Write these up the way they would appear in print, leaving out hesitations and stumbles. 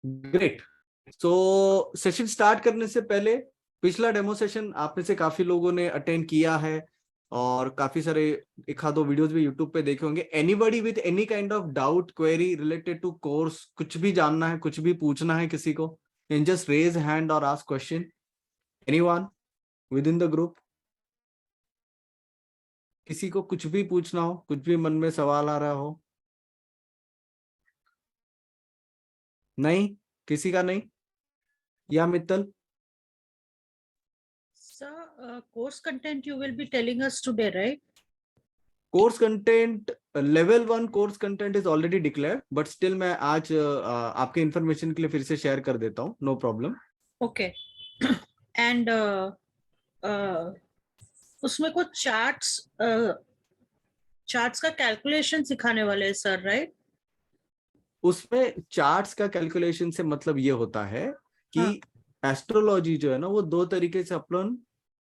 Great. सो session start करने से पहले पिछला डेमो सेशन आप में से काफी लोगों ने अटेंड किया है और काफी सारे एक आध दो वीडियोस भी यूट्यूब पे देखे होंगे। Anybody with any kind of doubt query related to course, कुछ भी जानना है, कुछ भी पूछना है किसी को, कैन जस्ट रेज हैंड और ask question. Anyone with in the group? किसी को कुछ भी पूछना हो, कुछ भी मन में सवाल आ रहा हो? नहीं, किसी का नहीं? या Mittal? Sir, course content you will be telling us today, right? Course content level 1 course content is already declare, but still मैं आज आपके इंफॉर्मेशन के लिए फिर से शेयर कर देता हूँ, नो प्रॉब्लम। Okay. And उसमें कुछ चार्ट्स का कैलकुलेशन सिखाने वाले हैं सर, राइट? उसमें चार्ट्स का कैलकुलेशन से मतलब ये होता है कि एस्ट्रोलॉजी जो है ना, वो दो तरीके से अपन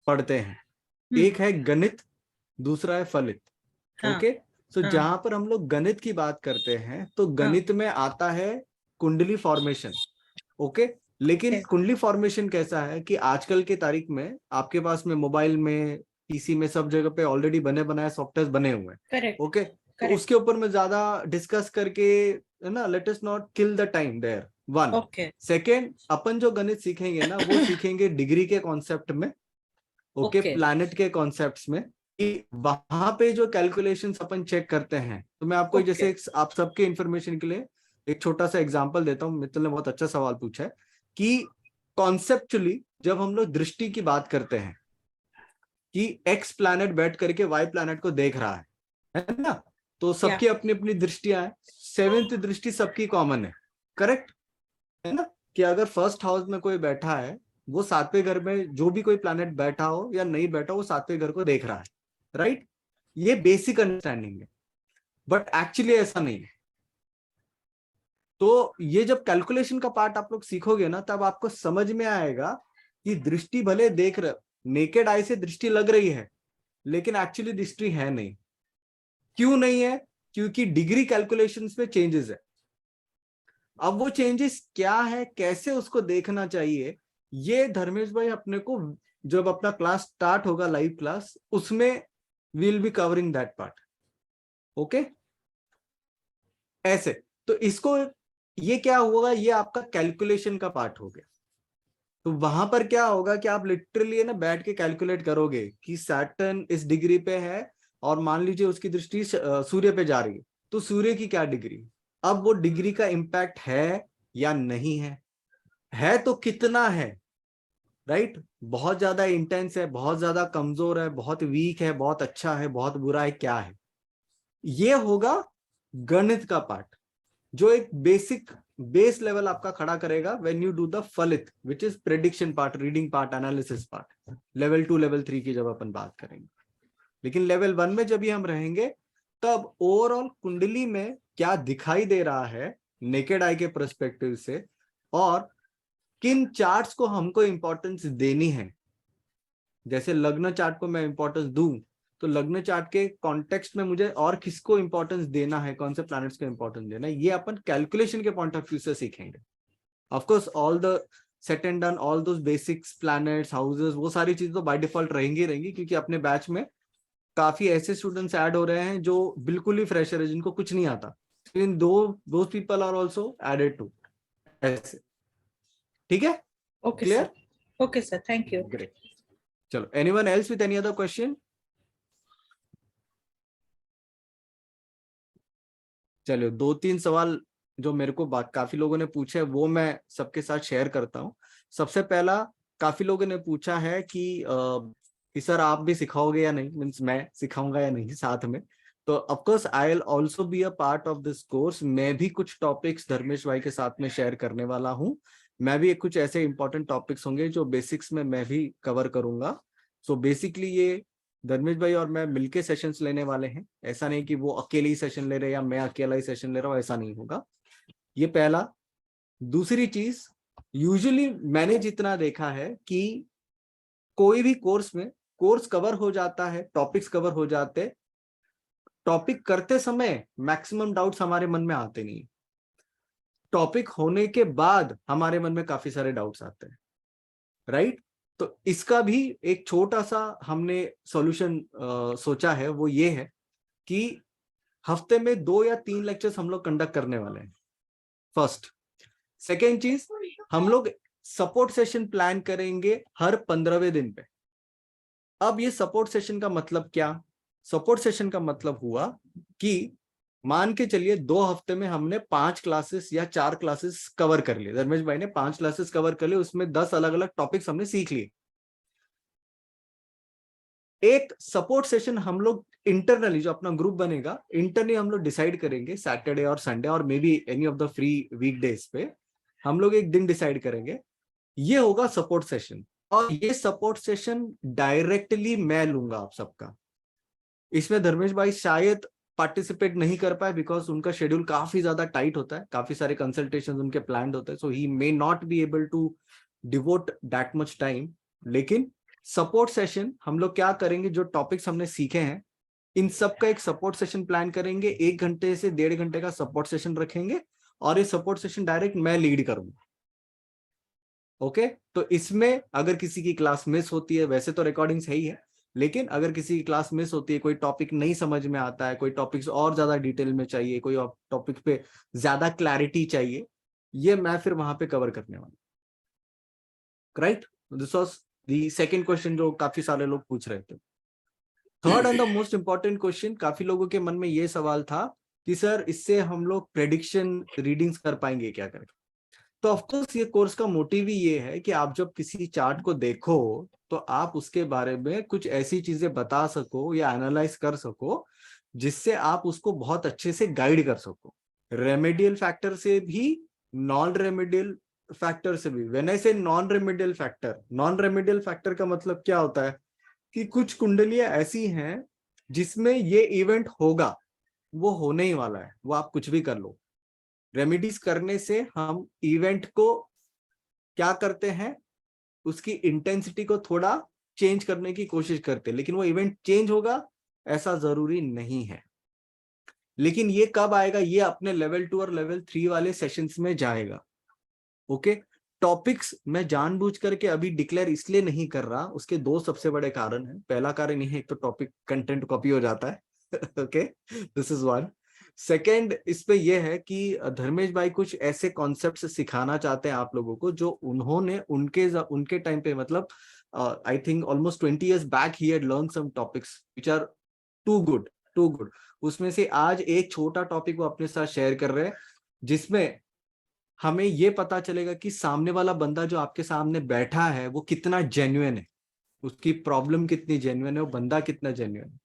पढ़ते हैं। एक है गणित, दूसरा है फलित। ओके, तो जहां पर हम लोग गणित की बात करते हैं तो गणित में आता है कुंडली फॉर्मेशन। ओके, लेकिन कुंडली फॉर्मेशन कैसा है कि आजकल के तारीख में आपके पास में मोबाइल में, पीसी में, सब जगह पे ऑलरेडी बने बनाए सॉफ्टवेयर बने हुए हैं। ओके, तो उसके ऊपर में ज्यादा डिस्कस करके, है ना, let us not kill the time there. One second, अपन जो गणित सीखेंगे ना वो सीखेंगे डिग्री के कॉन्सेप्ट में, ओके, प्लैनेट के कॉन्सेप्ट्स में, कि वहां पे जो कैलकुलेशंस अपन चेक करते हैं। तो मैं आपको जैसे आप सबके इंफॉर्मेशन के लिए एक छोटा सा एग्जांपल देता हूँ। मित्तल ने बहुत अच्छा सवाल पूछा है कि कॉन्सेप्चुअली जब हम लोग दृष्टि की बात करते हैं कि एक्स प्लैनेट बैठ करके वाई प्लैनेट को देख रहा है ना, तो सबकी अपनी अपनी दृष्टियां हैं। सेवेंथ दृष्टि सबकी कॉमन है, करेक्ट है ना, कि अगर फर्स्ट हाउस में कोई बैठा है, वो सातवें घर में जो भी कोई प्लैनेट बैठा हो या नहीं बैठा हो, वो सातवें घर को देख रहा है, राइट? ये बेसिक अंडरस्टैंडिंग है, बट एक्चुअली ऐसा नहीं है। तो ये जब कैलकुलेशन का पार्ट आप लोग सीखोगे ना, तब आपको समझ में आएगा कि दृष्टि भले देख रहे, नेकेड आई से दृष्टि लग रही है, लेकिन एक्चुअली दृष्टि है नहीं। क्यों नहीं है? क्योंकि डिग्री कैलकुलेशंस में चेंजेस है। अब वो चेंजेस क्या है, कैसे उसको देखना चाहिए, ये धर्मेश भाई अपने को जब अपना क्लास स्टार्ट होगा, लाइव क्लास, उसमें will be covering that part. Okay, ऐसे तो इसको, ये क्या होगा, ये आपका कैलकुलेशन का पार्ट हो गया। तो वहां पर क्या होगा कि आप लिटरली है ना बैठ के कैलकुलेट करोगे कि सैटर्न इस डिग्री पे है और मान लीजिए उसकी दृष्टि सूर्य पे जा रही है, तो सूर्य की क्या डिग्री, अब वो डिग्री का इंपैक्ट है या नहीं है तो कितना है, राइट? बहुत ज्यादा इंटेंस है, बहुत ज्यादा कमजोर है, बहुत वीक है, बहुत अच्छा है, बहुत बुरा है, क्या है? ये होगा गणित का पार्ट, जो एक बेसिक बेस लेवल आपका खड़ा करेगा व्हेन यू डू द फलित, which is prediction part, reading part, analysis part. Level 2 level 3 की जब अपन बात करेंगे, लेकिन लेवल 1 में जब भी हम रहेंगे, तब ओवरऑल कुंडली में क्या दिखाई दे रहा है नेकेड आई के पर्सपेक्टिव से, और किन चार्ट्स को हमको इंपॉर्टेंस देनी है। जैसे लग्न चार्ट को मैं इंपॉर्टेंस दूं, तो लग्न चार्ट के कॉन्टेक्स्ट में मुझे और किसको इंपॉर्टेंस देना है, कौन से प्लैनेट्स को इंपॉर्टेंस देना है, ये अपन कैलकुलेशन के पॉइंट ऑफ व्यू से सीखेंगे। Of course all the set and done, all those basics, planets, houses, वो सारी चीजें तो बाय डिफॉल्ट रहेंगी, क्योंकि अपने बैच में काफी ऐसे स्टूडेंट्स ऐड हो रहे हैं जो बिल्कुल ही फ्रेशर है, जिनको कुछ नहीं आता। In those people are also added to, ऐसे। ठीक है? Okay clear? Sir, okay sir, thank you. Great. चलो, anyone else with any other question? चलो, 2-3 सवाल जो मेरे को काफी लोगों ने पूछे, वो मैं सबके साथ शेयर करता हूँ। सबसे पहला, काफी लोगों ने पूछा है कि सर आप भी सिखाओगे या नहीं, मीन्स मैं सिखाऊंगा या नहीं साथ में। तो of course I will also be a part of this course. मैं भी कुछ टॉपिक्स धर्मेश भाई के साथ में शेयर करने वाला हूँ। मैं भी कुछ ऐसे इंपॉर्टेंट टॉपिक्स होंगे जो बेसिक्स में मैं भी कवर करूंगा। सो बेसिकली ये धर्मेश भाई और मैं मिलके सेशंस लेने वाले हैं। ऐसा नहीं कि वो अकेले ही सेशन ले रहे हैं या मैं अकेला ही सेशन ले रहा हूँ, ऐसा नहीं होगा। ये पहला। दूसरी चीज, यूजुअली मैंने जितना देखा है कि कोई भी कोर्स में कोर्स कवर हो जाता है, टॉपिक्स कवर हो जाते, टॉपिक करते समय मैक्सिमम डाउट्स हमारे मन में आते नहीं। टॉपिक होने के बाद हमारे मन में काफी सारे डाउट्स आते हैं, राइट? तो इसका भी एक छोटा सा हमने सॉल्यूशन सोचा है, वो ये है कि हफ्ते में 2 या 3 लेक्चर्स हम लोग कंडक्ट करने वाले हैं, फर्स्ट। सेकेंड चीज, हम लोग सपोर्ट सेशन प्लान करेंगे हर 15वें दिन पे। अब ये सपोर्ट सेशन का मतलब क्या? सपोर्ट सेशन का मतलब हुआ कि मान के चलिए 2 हफ्ते में हमने 5 क्लासेस या 4 क्लासेस कवर कर लिए, धर्मेश भाई ने 5 क्लासेस कवर कर लिए, उसमें 10 अलग अलग टॉपिक्स हमने सीख लिए। एक सपोर्ट सेशन हम लोग इंटरनली, जो अपना ग्रुप बनेगा इंटरनली, हम लोग डिसाइड करेंगे सैटरडे और संडे और may be any of the free weekdays पे हम लोग एक दिन डिसाइड करेंगे, ये होगा सपोर्ट सेशन। और ये सपोर्ट सेशन डायरेक्टली मैं लूंगा आप सबका। इसमें धर्मेश भाई शायद पार्टिसिपेट नहीं कर पाए बिकॉज उनका शेड्यूल काफी ज्यादा टाइट होता है, काफी सारे कंसल्टेशन उनके प्लान्ड होते हैं, so he may not be able to devote that much time. लेकिन सपोर्ट सेशन हम लोग क्या करेंगे, जो टॉपिक्स हमने सीखे हैं इन सब का एक सपोर्ट सेशन प्लान करेंगे, 1 घंटे से 1.5 घंटे का सपोर्ट सेशन रखेंगे और ये सपोर्ट सेशन डायरेक्ट मैं लीड करूंगा। ओके, तो इसमें अगर किसी की क्लास मिस होती है, वैसे तो रिकॉर्डिंग्स है ही है, लेकिन अगर किसी की क्लास मिस होती है, कोई टॉपिक नहीं समझ में आता है, कोई टॉपिक्स और ज्यादा डिटेल में चाहिए, कोई टॉपिक पे ज्यादा क्लैरिटी चाहिए, ये मैं फिर वहां पे कवर करने वाला। Right, this was the second question जो काफी सारे लोग पूछ रहे थे। Third and the most important question, काफी लोगों के मन में ये सवाल था कि सर इससे हम लोग प्रेडिक्शन रीडिंग्स कर पाएंगे क्या करके? तो ऑफकोर्स ये कोर्स का मोटिव ही ये है कि आप जब किसी चार्ट को देखो तो आप उसके बारे में कुछ ऐसी चीजें बता सको या एनालाइज कर सको जिससे आप उसको बहुत अच्छे से गाइड कर सको, रेमेडियल फैक्टर से भी, नॉन रेमेडियल फैक्टर से भी। व्हेन आई से non remedial factor, non remedial factor का मतलब क्या होता है कि कुछ कुंडलियां ऐसी हैं जिसमें ये इवेंट होगा, वो होने ही वाला है, वो आप कुछ भी कर लो। रेमेडीज करने से हम इवेंट को क्या करते हैं, उसकी इंटेंसिटी को थोड़ा चेंज करने की कोशिश करते हैं, लेकिन वो इवेंट चेंज होगा ऐसा जरूरी नहीं है। लेकिन ये कब आएगा, ये अपने लेवल 2 और लेवल 3 वाले सेशंस में जाएगा। ओके, टॉपिक्स मैं जानबूझ करके अभी डिक्लेयर इसलिए नहीं कर रहा, उसके 2 सबसे बड़े कारण हैं। पहला कारण ये है, एक तो टॉपिक कंटेंट कॉपी हो जाता है okay, this is one. Second इस पे ये है कि धर्मेश भाई कुछ ऐसे कॉन्सेप्ट सिखाना चाहते हैं आप लोगों को जो उन्होंने उनके टाइम पे, मतलब I think almost 20 years back ही had learn some topics which are too good, too good. उसमें से आज एक छोटा टॉपिक वो अपने साथ शेयर कर रहे हैं जिसमें हमें ये पता चलेगा कि सामने वाला बंदा जो आपके सामने बैठा है वो कितना जेन्युइन है, उसकी प्रॉब्लम कितनी जेन्युइन है, वो बंदा कितना जेन्युइन है,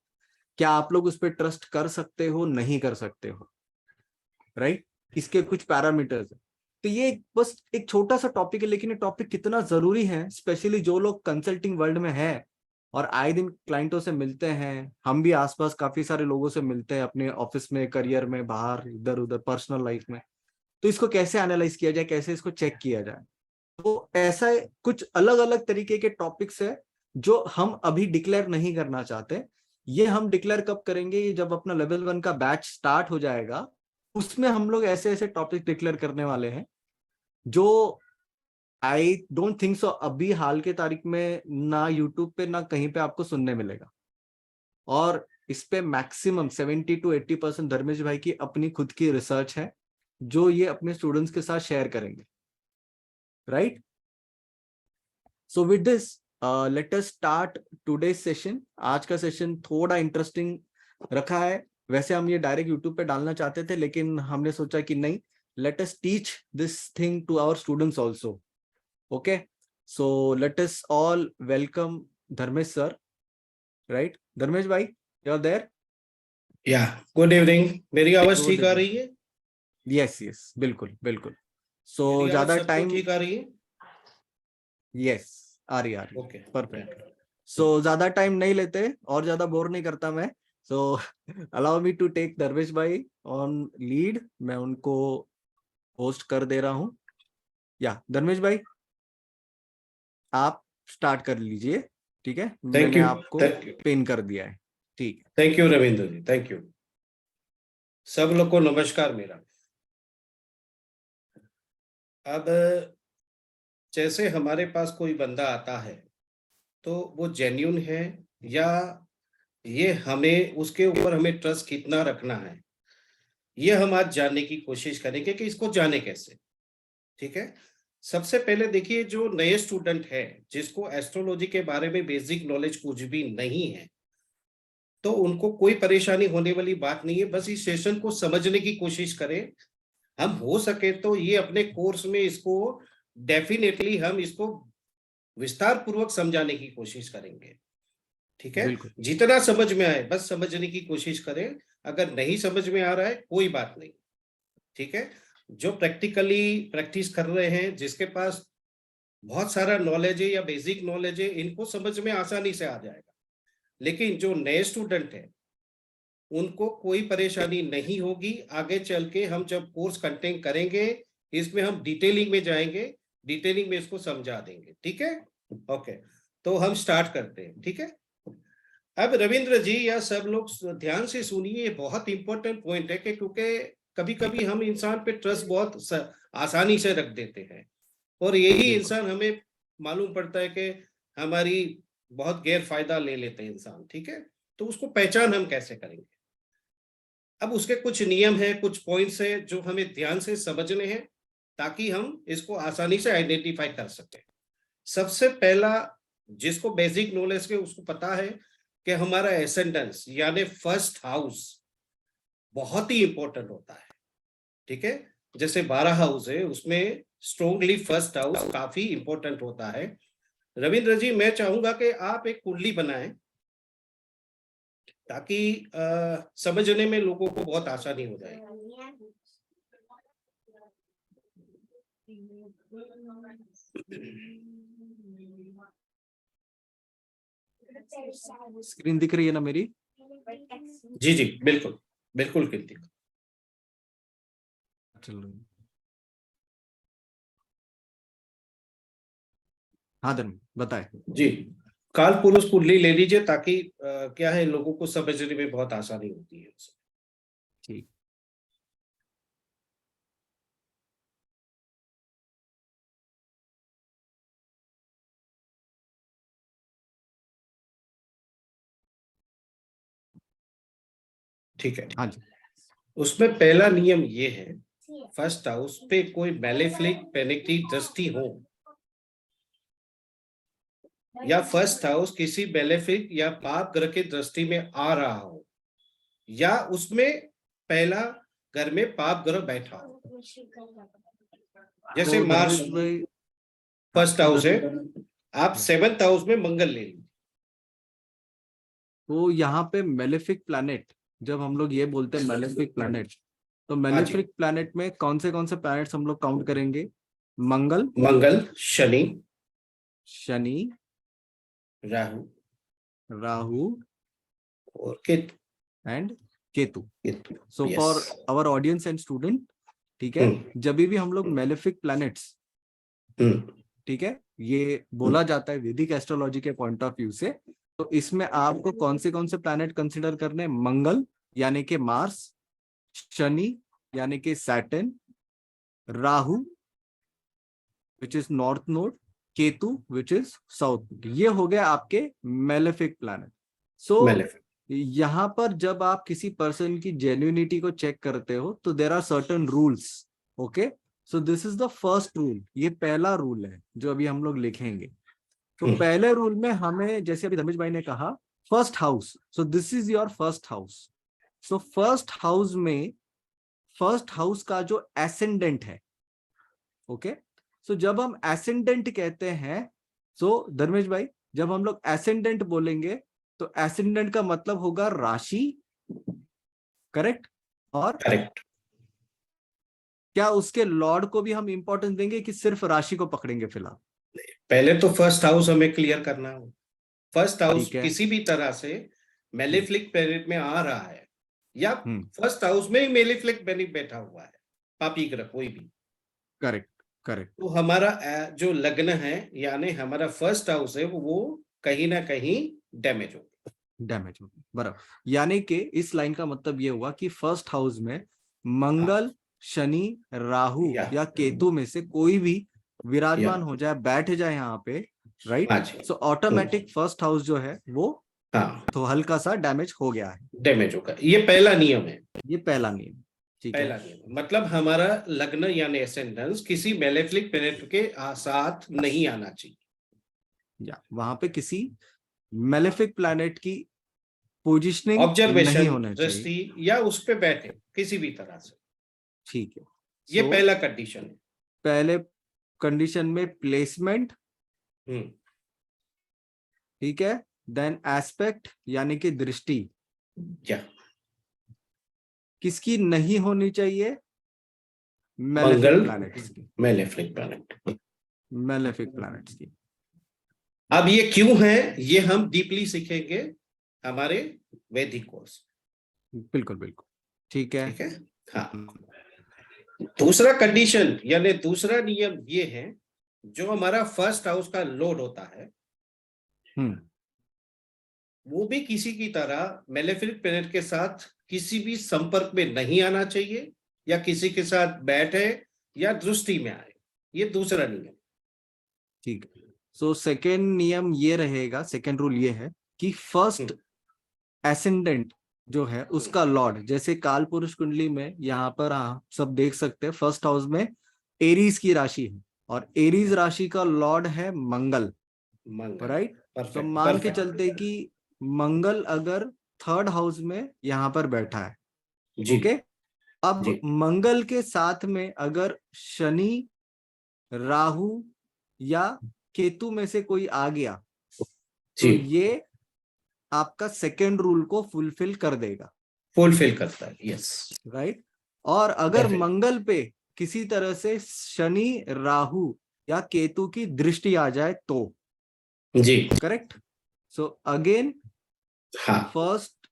क्या आप लोग उस पर ट्रस्ट कर सकते हो, नहीं कर सकते हो, राइट? इसके कुछ पैरामीटर्स है। तो ये बस एक छोटा सा टॉपिक है, लेकिन ये टॉपिक कितना जरूरी है, स्पेशली जो लोग कंसल्टिंग वर्ल्ड में है और आए दिन क्लाइंटों से मिलते हैं। हम भी आसपास काफी सारे लोगों से मिलते हैं अपने ऑफिस में, करियर में, बाहर, इधर उधर, पर्सनल लाइफ में। तो इसको कैसे एनालाइज किया जाए, कैसे इसको चेक किया जाए, तो ऐसा कुछ अलग अलग तरीके के टॉपिक्स है जो हम अभी डिक्लेयर नहीं करना चाहते। ये हम डिक्लेयर कब करेंगे, ये जब अपना लेवल 1 का बैच स्टार्ट हो जाएगा, उसमें हम लोग ऐसे ऐसे टॉपिक डिक्लेयर करने वाले हैं जो आई डोंट थिंक सो अभी हाल के तारीख में ना यूट्यूब पे ना कहीं पे आपको सुनने मिलेगा। और इस पे मैक्सिमम 70 to 80% धर्मेश भाई की अपनी खुद की रिसर्च है जो ये अपने स्टूडेंट्स के साथ शेयर करेंगे, right? So with this let us start today's session. आज का सेशन थोड़ा इंटरेस्टिंग रखा है। वैसे हम ये डायरेक्ट यूट्यूब पे डालना चाहते थे, लेकिन हमने सोचा कि नहीं, let us teach this thing to our students also. Okay, so let us all welcome Dharmesh sir, right? Dharmesh भाई, you are there? Yeah good evening. मेरी आवाज Good ठीक आ evening. रही है? यस यस, बिल्कुल बिल्कुल। सो मेरी आवाज ज्यादा सबको टाइम, ठीक आ रही है? यस, आ रही ओके, परफेक्ट। सो ज्यादा टाइम नहीं लेते और ज्यादा बोर नहीं करता मैं। So allow me to take Darvesh भाई ऑन लीड, मैं उनको होस्ट कर दे रहा हूं। या धर्मेश भाई, आप स्टार्ट कर लीजिए, ठीक है? मैंने आपको पिन कर दिया है, ठीक है? Thank you Ravindra ji, thank you. सब लोग को नमस्कार मेरा। अब जैसे हमारे पास कोई बंदा आता है तो वो जेन्युइन है या ये हमें उसके ऊपर हमें ट्रस्ट कितना रखना है, ये हम आज जानने की कोशिश करेंगे कि इसको जाने कैसे। ठीक है, सबसे पहले देखिए, जो नए स्टूडेंट है जिसको एस्ट्रोलॉजी के बारे में बेसिक नॉलेज कुछ भी नहीं है, तो उनको कोई परेशानी होने वाली बात नहीं है। बस इस सेशन को समझने की कोशिश करें। हम हो सके तो ये अपने कोर्स में इसको डेफिनेटली हम इसको विस्तार पूर्वक समझाने की कोशिश करेंगे। ठीक है, बिल्कुल। जितना समझ में आए बस समझने की कोशिश करें। अगर नहीं समझ में आ रहा है कोई बात नहीं। ठीक है, जो प्रैक्टिकली प्रैक्टिस कर रहे हैं, जिसके पास बहुत सारा नॉलेज है या बेसिक नॉलेज है, इनको समझ में आसानी से आ जाएगा। लेकिन जो नए स्टूडेंट है उनको कोई परेशानी नहीं होगी। आगे चल के हम जब कोर्स कंटेंट करेंगे, इसमें हम डिटेलिंग में जाएंगे, डिटेलिंग में इसको समझा देंगे। ठीक है, ओके, तो हम स्टार्ट करते हैं। ठीक है, अब रविंद्र जी या सब लोग ध्यान से सुनिए, ये बहुत इंपॉर्टेंट पॉइंट है कि क्योंकि कभी कभी हम इंसान पे ट्रस्ट बहुत आसानी से रख देते हैं और यही इंसान हमें मालूम पड़ता है कि हमारी बहुत गैर फायदा ले लेते हैं इंसान। ठीक है, तो उसको पहचान हम कैसे करेंगे? अब उसके कुछ नियम है, कुछ पॉइंट्स है जो हमें ध्यान से समझने हैं ताकि हम इसको आसानी से आइडेंटिफाई कर सकें। सबसे पहला, जिसको बेसिक नॉलेज के उसको पता है कि हमारा एसेंडेंस यानी फर्स्ट हाउस बहुत ही इंपॉर्टेंट होता है। ठीक है, जैसे 12 हाउस है उसमें स्ट्रॉन्गली फर्स्ट हाउस काफी इंपॉर्टेंट होता है। रविंद्र जी, मैं चाहूंगा कि आप एक कुंडली बनाएं ताकि समझने में लोगों को बहुत आसानी हो जाए। स्क्रीन दिख रही है ना मेरी? जी जी, बिल्कुल बिल्कुल कीर्ति। चल रही है। हाँ धर्म, बताए। जी, काल पुरुष कुंडली ले लीजिए ताकि क्या है, लोगों को समझने में बहुत आसानी होती है। ठीक। ठीक है, हाँ जी। उसमें पहला नियम ये है, फर्स्ट हाउस पे कोई मैलेफिक पेनिटी दृष्टि हो या फर्स्ट हाउस किसी बेलेफिक या पाप ग्रह की दृष्टि में आ रहा हो या उसमें पहला घर में पाप ग्रह बैठा हो, जैसे तो मार्स धर्मेश भाई, फर्स्ट हाउस है, आप 7th हाउस में मंगल ले लीजिए। तो यहाँ पे मेलेफिक प्लैनेट, जब हम लोग ये बोलते हैं मेलेफिक प्लैनेट, तो मेलेफिक प्लैनेट में कौन से प्लैनेट्स हम लोग काउंट करेंगे? मंगल, शनि, राहु और Ketu and Ketu. So for our audience and student, ठीक है, जब भी हम लोग मेलेफिक प्लैनेट्स, ठीक है, ये बोला जाता है वैदिक एस्ट्रोलॉजी के पॉइंट ऑफ व्यू से, तो इसमें आपको कौन से प्लैनेट कंसिडर करने? मंगल यानी कि मार्स, शनि यानी कि Saturn, Rahu which is north node, Ketu which is south node. ये हो गया आपके मेलेफिक प्लैनेट। सो यहाँ पर जब आप किसी पर्सन की जेन्युइनिटी को चेक करते हो तो there are certain rules. Okay, so this is the first rule, ये पहला रूल है जो अभी हम लोग लिखेंगे। तो पहले रूल में हमें, जैसे अभी धर्मेश भाई ने कहा, first house, so this is your first house. So first house में, फर्स्ट हाउस का जो एसेंडेंट है, ओके, सो जब हम एसेंडेंट कहते हैं, सो धर्मेश भाई, जब हम लोग एसेंडेंट बोलेंगे तो एसेंडेंट का मतलब होगा राशि, करेक्ट? और करेक्ट। क्या उसके लॉर्ड को भी हम इंपॉर्टेंस देंगे कि सिर्फ राशि को पकड़ेंगे फिलहाल? पहले तो फर्स्ट हाउस हमें क्लियर करना हो। फर्स्ट हाउस ठीक है। किसी भी तरह से मेलेफिक प्लैनेट में आ रहा है या फर्स्ट हाउस में ही मेलेफिक प्लैनेट बैठा हुआ है, पापी ग्रह कोई भी, करेक्ट करेक्ट, तो हमारा जो लग्न है यानी हमारा फर्स्ट हाउस है वो कहीं ना कहीं डैमेज होगा, डैमेज होगा, बराबर। यानी कि इस लाइन का मतलब ये हुआ कि फर्स्ट हाउस में मंगल, शनि, राहु या। या केतु में से कोई भी विराजमान हो जाए, बैठ जाए यहाँ पे, राइट, हाँ जी। सो ऑटोमेटिक फर्स्ट हाउस जो है वो हाँ, तो हल्का सा डैमेज हो गया है। डैमेज होगा, ये पहला नियम है। ये पहला नियम, ठीक पहला है। नियम मतलब हमारा लग्न यानी एसेंडेंस किसी मेलेफिक प्लैनेट के साथ नहीं आना चाहिए। या वहां पे किसी मेलेफिक प्लैनेट की पोजिशनिंग नहीं ऑब्जर्वेशन, होना चाहिए, दृष्टि या उस पे बैठे किसी भी तरह से, ठीक है। ये So, पहला कंडीशन है। पहले कंडीशन में प्लेसमेंट, हम्म, ठीक है, देन एस्पेक्ट यानी कि दृष्टि क्या किसकी नहीं होनी चाहिए, मेलेफिक मंगल, प्लैनेट्स की, मेलेफिक प्लैनेट। मेलेफिक प्लैनेट्स की। अब ये क्यों है, ये हम डीपली सीखेंगे हमारे वैदिक कोर्स। बिल्कुल बिल्कुल, ठीक है। ठीक है। हाँ, दूसरा कंडीशन यानी दूसरा नियम ये है, जो हमारा फर्स्ट हाउस का लॉर्ड होता है वो भी किसी की तरह मेलेफिक प्लैनेट के साथ किसी भी संपर्क में नहीं आना चाहिए, या किसी के साथ बैठे या दृष्टि में आए। ये दूसरा नियम। ठीक है। सो सेकेंड नियम ये रहेगा, सेकेंड रूल ये है कि फर्स्ट एसेंडेंट जो है उसका लॉर्ड, जैसे काल पुरुष कुंडली में यहाँ पर सब देख सकते हैं, फर्स्ट हाउस में एरीज की राशि है और एरीज राशि का लॉर्ड है मंगल, मंगल, राइट। तो परफेक्ट, मान के परफेक्ट। चलते कि मंगल अगर थर्ड हाउस में यहाँ पर बैठा है, जी, ओके, अब जी, मंगल के साथ में अगर शनि, राहु या केतु में से कोई आ गया तो जी, ये आपका सेकेंड रूल को फुलफिल कर देगा, फुलफिल करता है, यस, राइट। और अगर Definitely. मंगल पे किसी तरह से शनि, राहु या केतु की दृष्टि आ जाए तो, जी, करेक्ट। सो अगेन हाँ, first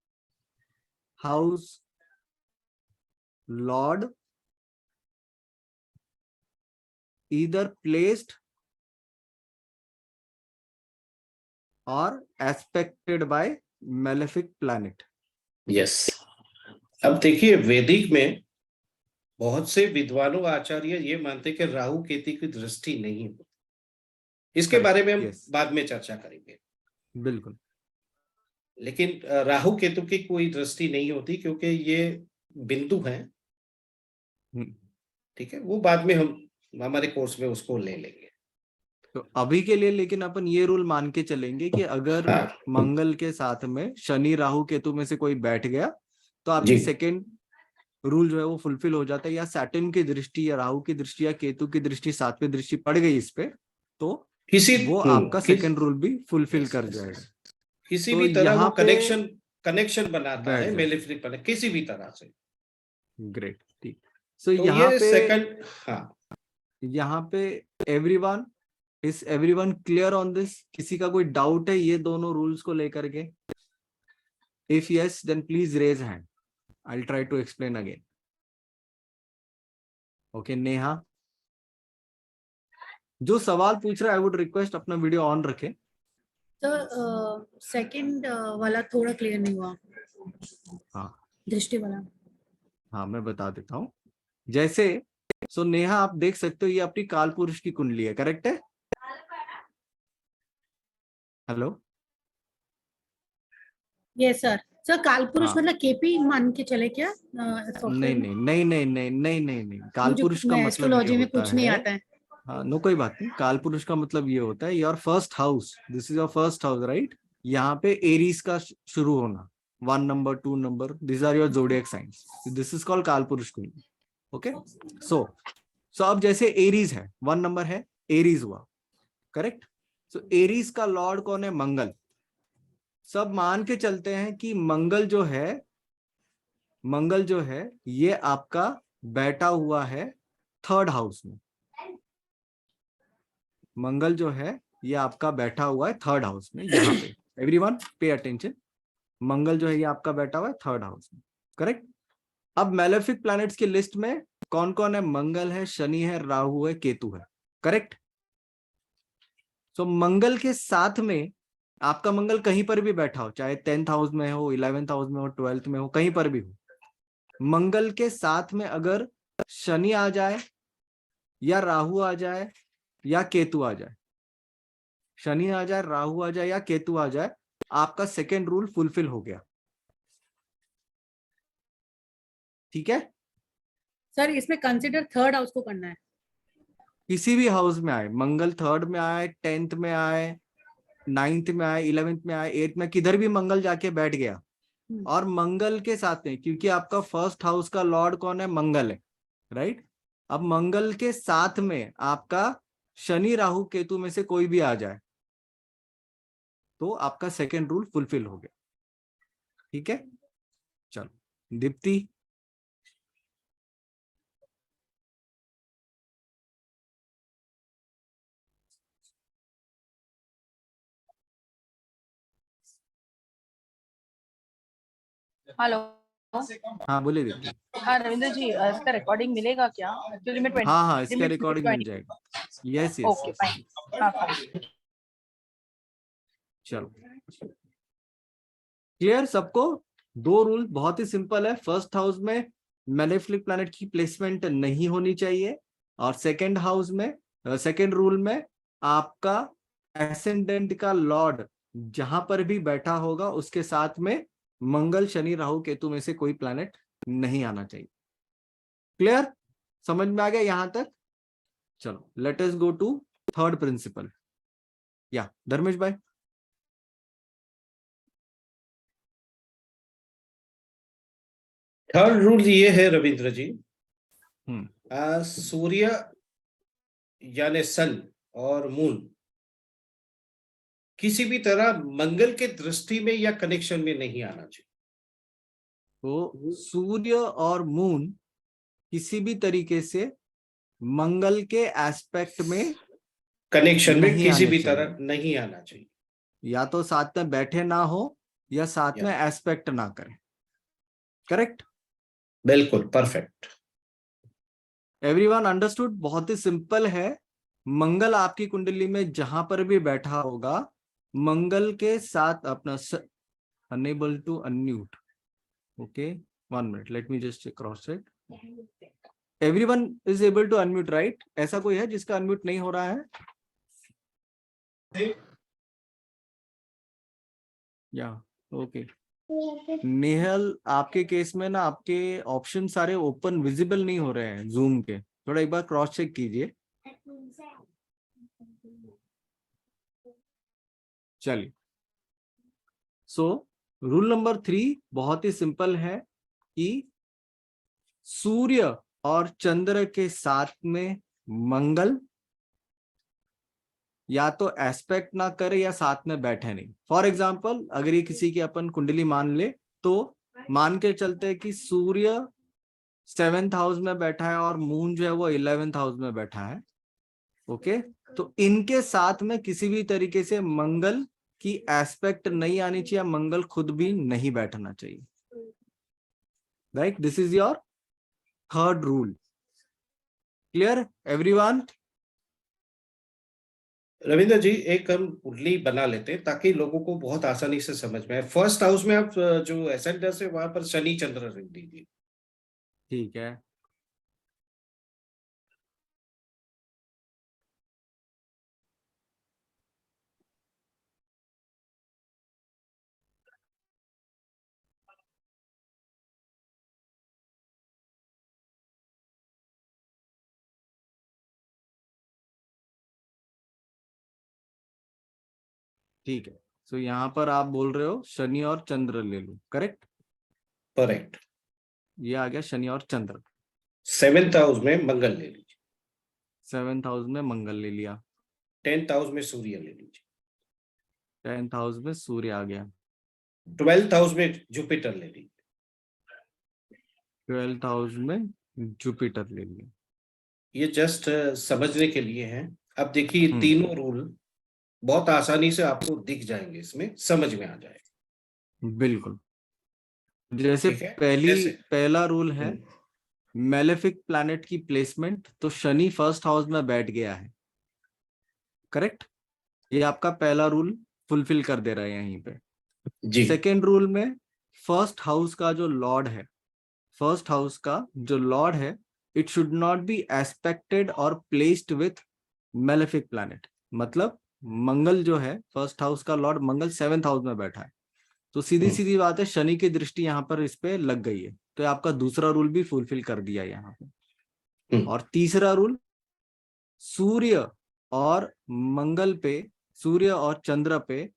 house Lord either placed or aspected by malefic planet। Yes. अब देखिए वैदिक में बहुत से विद्वानों आचार्य ये मानते कि राहु केतु की दृष्टि नहीं होती। इसके Correct, बारे में हम yes, बाद में चर्चा करेंगे। बिल्कुल। लेकिन राहु केतु की कोई दृष्टि नहीं होती, क्योंकि ये बिंदु हैं, ठीक है, वो बाद में हम हमारे कोर्स में उसको ले लेंगे। तो अभी के लिए लेकिन अपन ये रूल मान के चलेंगे कि अगर हाँ, मंगल के साथ में शनि, राहु, केतु में से कोई बैठ गया तो आपकी जी, सेकेंड रूल जो है वो फुलफिल हो जाता है, या सैटर्न की दृष्टि या राहु की दृष्टि या केतु की दृष्टि, सातवीं दृष्टि पड़ गई इस पे तो किसी वो आपका सेकेंड रूल भी फुलफिल कर जाएगा, किसी तो भी तरह वो यहाँ पे कनेक्शन बनाता बैठ है जाए। मेलेफिक प्लैनेट किसी भी तरह से। ग्रेट, ठीक। सो तो यहाँ ये पे सेकंड, हाँ, यहाँ पे everyone is everyone clear on this? किसी का कोई डाउट है ये दोनों रूल्स को लेकर के? If yes then please raise hand, I will try to explain again. Okay Neha, जो सवाल पूछ रहा है आई वुड रिक्वेस्ट अपना वीडियो ऑन रखें। तो सेकंड वाला थोड़ा क्लियर नहीं हुआ, हाँ दृष्टि वाला। हाँ, मैं बता देता हूँ। जैसे सो नेहा आप देख सकते हो ये अपनी काल पुरुष की कुंडली है, करेक्ट है? Hello, yes sir. सर काल पुरुष हाँ, मतलब केपी मान के चले क्या नहीं सॉफ्टवेयर में? नहीं नहीं नहीं नहीं नहीं नहीं नहीं, काल मुझे पुरुष का मतलब ये एस्ट्रोलॉजी में होता कुछ नहीं है, आता है। हाँ नो कोई बात नहीं, काल पुरुष का मतलब ये होता है your first house, this is your first house, right. यहाँ पे एरीज का शुरू होना, 1 number 2 number, this are your zodiac signs, this is called काल पुरुष कुंडली। ओके, सो अब जैसे एरीज है, 1 नंबर है, एरीज हुआ, करेक्ट। सो एरीज का लॉर्ड कौन है? मंगल। सब मान के चलते हैं कि मंगल जो है ये आपका बैठा हुआ है थर्ड हाउस में। मंगल जो है ये आपका बैठा हुआ है थर्ड हाउस में, यहाँ पे एवरीवन पे अटेंशन, मंगल जो है ये आपका बैठा हुआ है थर्ड हाउस में, करेक्ट। अब मेलेफिक प्लैनेट्स की लिस्ट में कौन कौन है? मंगल है, शनि है, राहु है, केतु है, करेक्ट। सो मंगल के साथ में आपका मंगल कहीं पर भी बैठा हो, चाहे 10th हाउस में हो, 11th हाउस में हो, 12th में हो, कहीं पर भी हो, मंगल के साथ में अगर शनि आ जाए या राहु आ जाए या केतु आ जाए, शनि आ जाए, राहु आ जाए या केतु आ जाए, आपका सेकेंड रूल फुलफिल हो गया। ठीक है, सर इसमें कंसिडर थर्ड हाउस को करना है। किसी भी हाउस में आए, मंगल थर्ड में आए, 10th में आए, 9th में आए, 11th में आए, 8th में, किधर भी मंगल जाके बैठ गया और मंगल के साथ में, क्योंकि आपका फर्स्ट हाउस का लॉर्ड कौन है, मंगल है, राइट। अब मंगल के साथ में आपका शनि राहु केतु में से कोई भी आ जाए तो आपका सेकेंड रूल फुलफिल हो गया। ठीक है, चलो दीप्ति। हेलो। हाँ बोले दीप्ति। हाँ रविंद्र जी, इसका रिकॉर्डिंग मिलेगा क्या? एक्चुअली मैं 20 हाँ इसका मिनट रिकॉर्डिंग मिल जाएगा। Yes yes, okay fine. हाँ फाइन। चलो क्लियर सबको। दो रूल बहुत ही सिंपल है, फर्स्ट हाउस में मैलेफिक प्लैनेट की प्लेसमेंट नहीं होनी चाहिए, और सेकंड हाउस में, सेकंड रूल में आपका एसेंडेंट का लॉर्ड जहां पर भी बैठा होगा उसके साथ में मंगल शनि राहु केतु में से कोई प्लैनेट नहीं आना चाहिए। क्लियर, समझ में आ गया यहां तक? चलो let us go to third principle. Yeah Dharmesh भाई। थर्ड रूल ये है रविंद्र जी, हम्म सूर्य यानी सन और मून किसी भी तरह मंगल के दृष्टि में या कनेक्शन में नहीं आना चाहिए। तो सूर्य और मून किसी भी तरीके से मंगल के एस्पेक्ट में कनेक्शन में नहीं किसी आने भी चाहिए। तरह नहीं आना चाहिए, या तो साथ में बैठे ना हो या साथ में एस्पेक्ट ना करें। करेक्ट, बिल्कुल परफेक्ट। Everyone understood? बहुत ही सिंपल है। मंगल आपकी कुंडली में जहां पर भी बैठा होगा, मंगल के साथ अपना unable to unmute. Okay 1 minute, let me just cross check. Everyone is able to unmute right? ऐसा कोई है जिसका अनम्यूट नहीं हो रहा है? या ओके नेहल, आपके केस में ना आपके ऑप्शन सारे ओपन विजिबल नहीं हो रहे हैं जूम के, थोड़ा एक बार क्रॉस चेक कीजिए। चलिए, सो रूल नंबर 3 बहुत ही सिंपल है कि सूर्य और चंद्र के साथ में मंगल या तो एस्पेक्ट ना करे या साथ में बैठे नहीं। फॉर एग्जाम्पल अगर ये किसी की अपन कुंडली मान ले तो मान के चलते कि सूर्य 7th हाउस में बैठा है और मून जो है वो 11th हाउस में बैठा है। ओके, तो इनके साथ में किसी भी तरीके से मंगल की एस्पेक्ट नहीं आनी चाहिए, मंगल खुद भी नहीं बैठना चाहिए। Right, this is your third rule. Clear everyone? Ravindra ji एक हम कुंडली बना लेते हैं ताकि लोगों को बहुत आसानी से समझ में आए। फर्स्ट हाउस में आप जो एसेंडेंस है वहां पर शनि चंद्र रख दीजिए। ठीक है, ठीक है। सो यहाँ पर आप बोल रहे हो शनि और चंद्र ले लो, करेक्ट? करेक्ट। ये आ गया शनि और चंद्र। 7th हाउस में मंगल ले लीजिए, 7th हाउस में मंगल ले लिया, 10th हाउस में सूर्य ले लीजिए, 10th हाउस में सूर्य आ गया, 12th हाउस में जुपिटर ले लीजिए। 12th हाउस में जुपिटर ले लिया। ये जस्ट समझने के लिए है। अब देखिए तीनों रूल बहुत आसानी से आपको दिख जाएंगे, इसमें समझ में आ जाएगा। बिल्कुल, जैसे ठीक है, पहला रूल है हम्म, मैलेफिक प्लैनेट की प्लेसमेंट, तो शनि फर्स्ट हाउस में बैठ गया है, करेक्ट? ये आपका पहला रूल फुलफिल कर दे रहा है यहीं पे। जी सेकेंड रूल में फर्स्ट हाउस का जो लॉर्ड है, फर्स्ट हाउस का जो लॉर्ड है it should not be expected और प्लेस्ड विथ मेलेफिक प्लैनेट। मतलब मंगल जो है फर्स्ट हाउस का लॉर्ड मंगल 7th हाउस में बैठा है, तो सीधी सीधी बात है शनि की दृष्टि यहाँ पर इस पे लग गई है, तो आपका दूसरा रूल भी फुलफिल कर दिया यहाँ पे। और तीसरा रूल, सूर्य और मंगल पे, सूर्य और चंद्र पे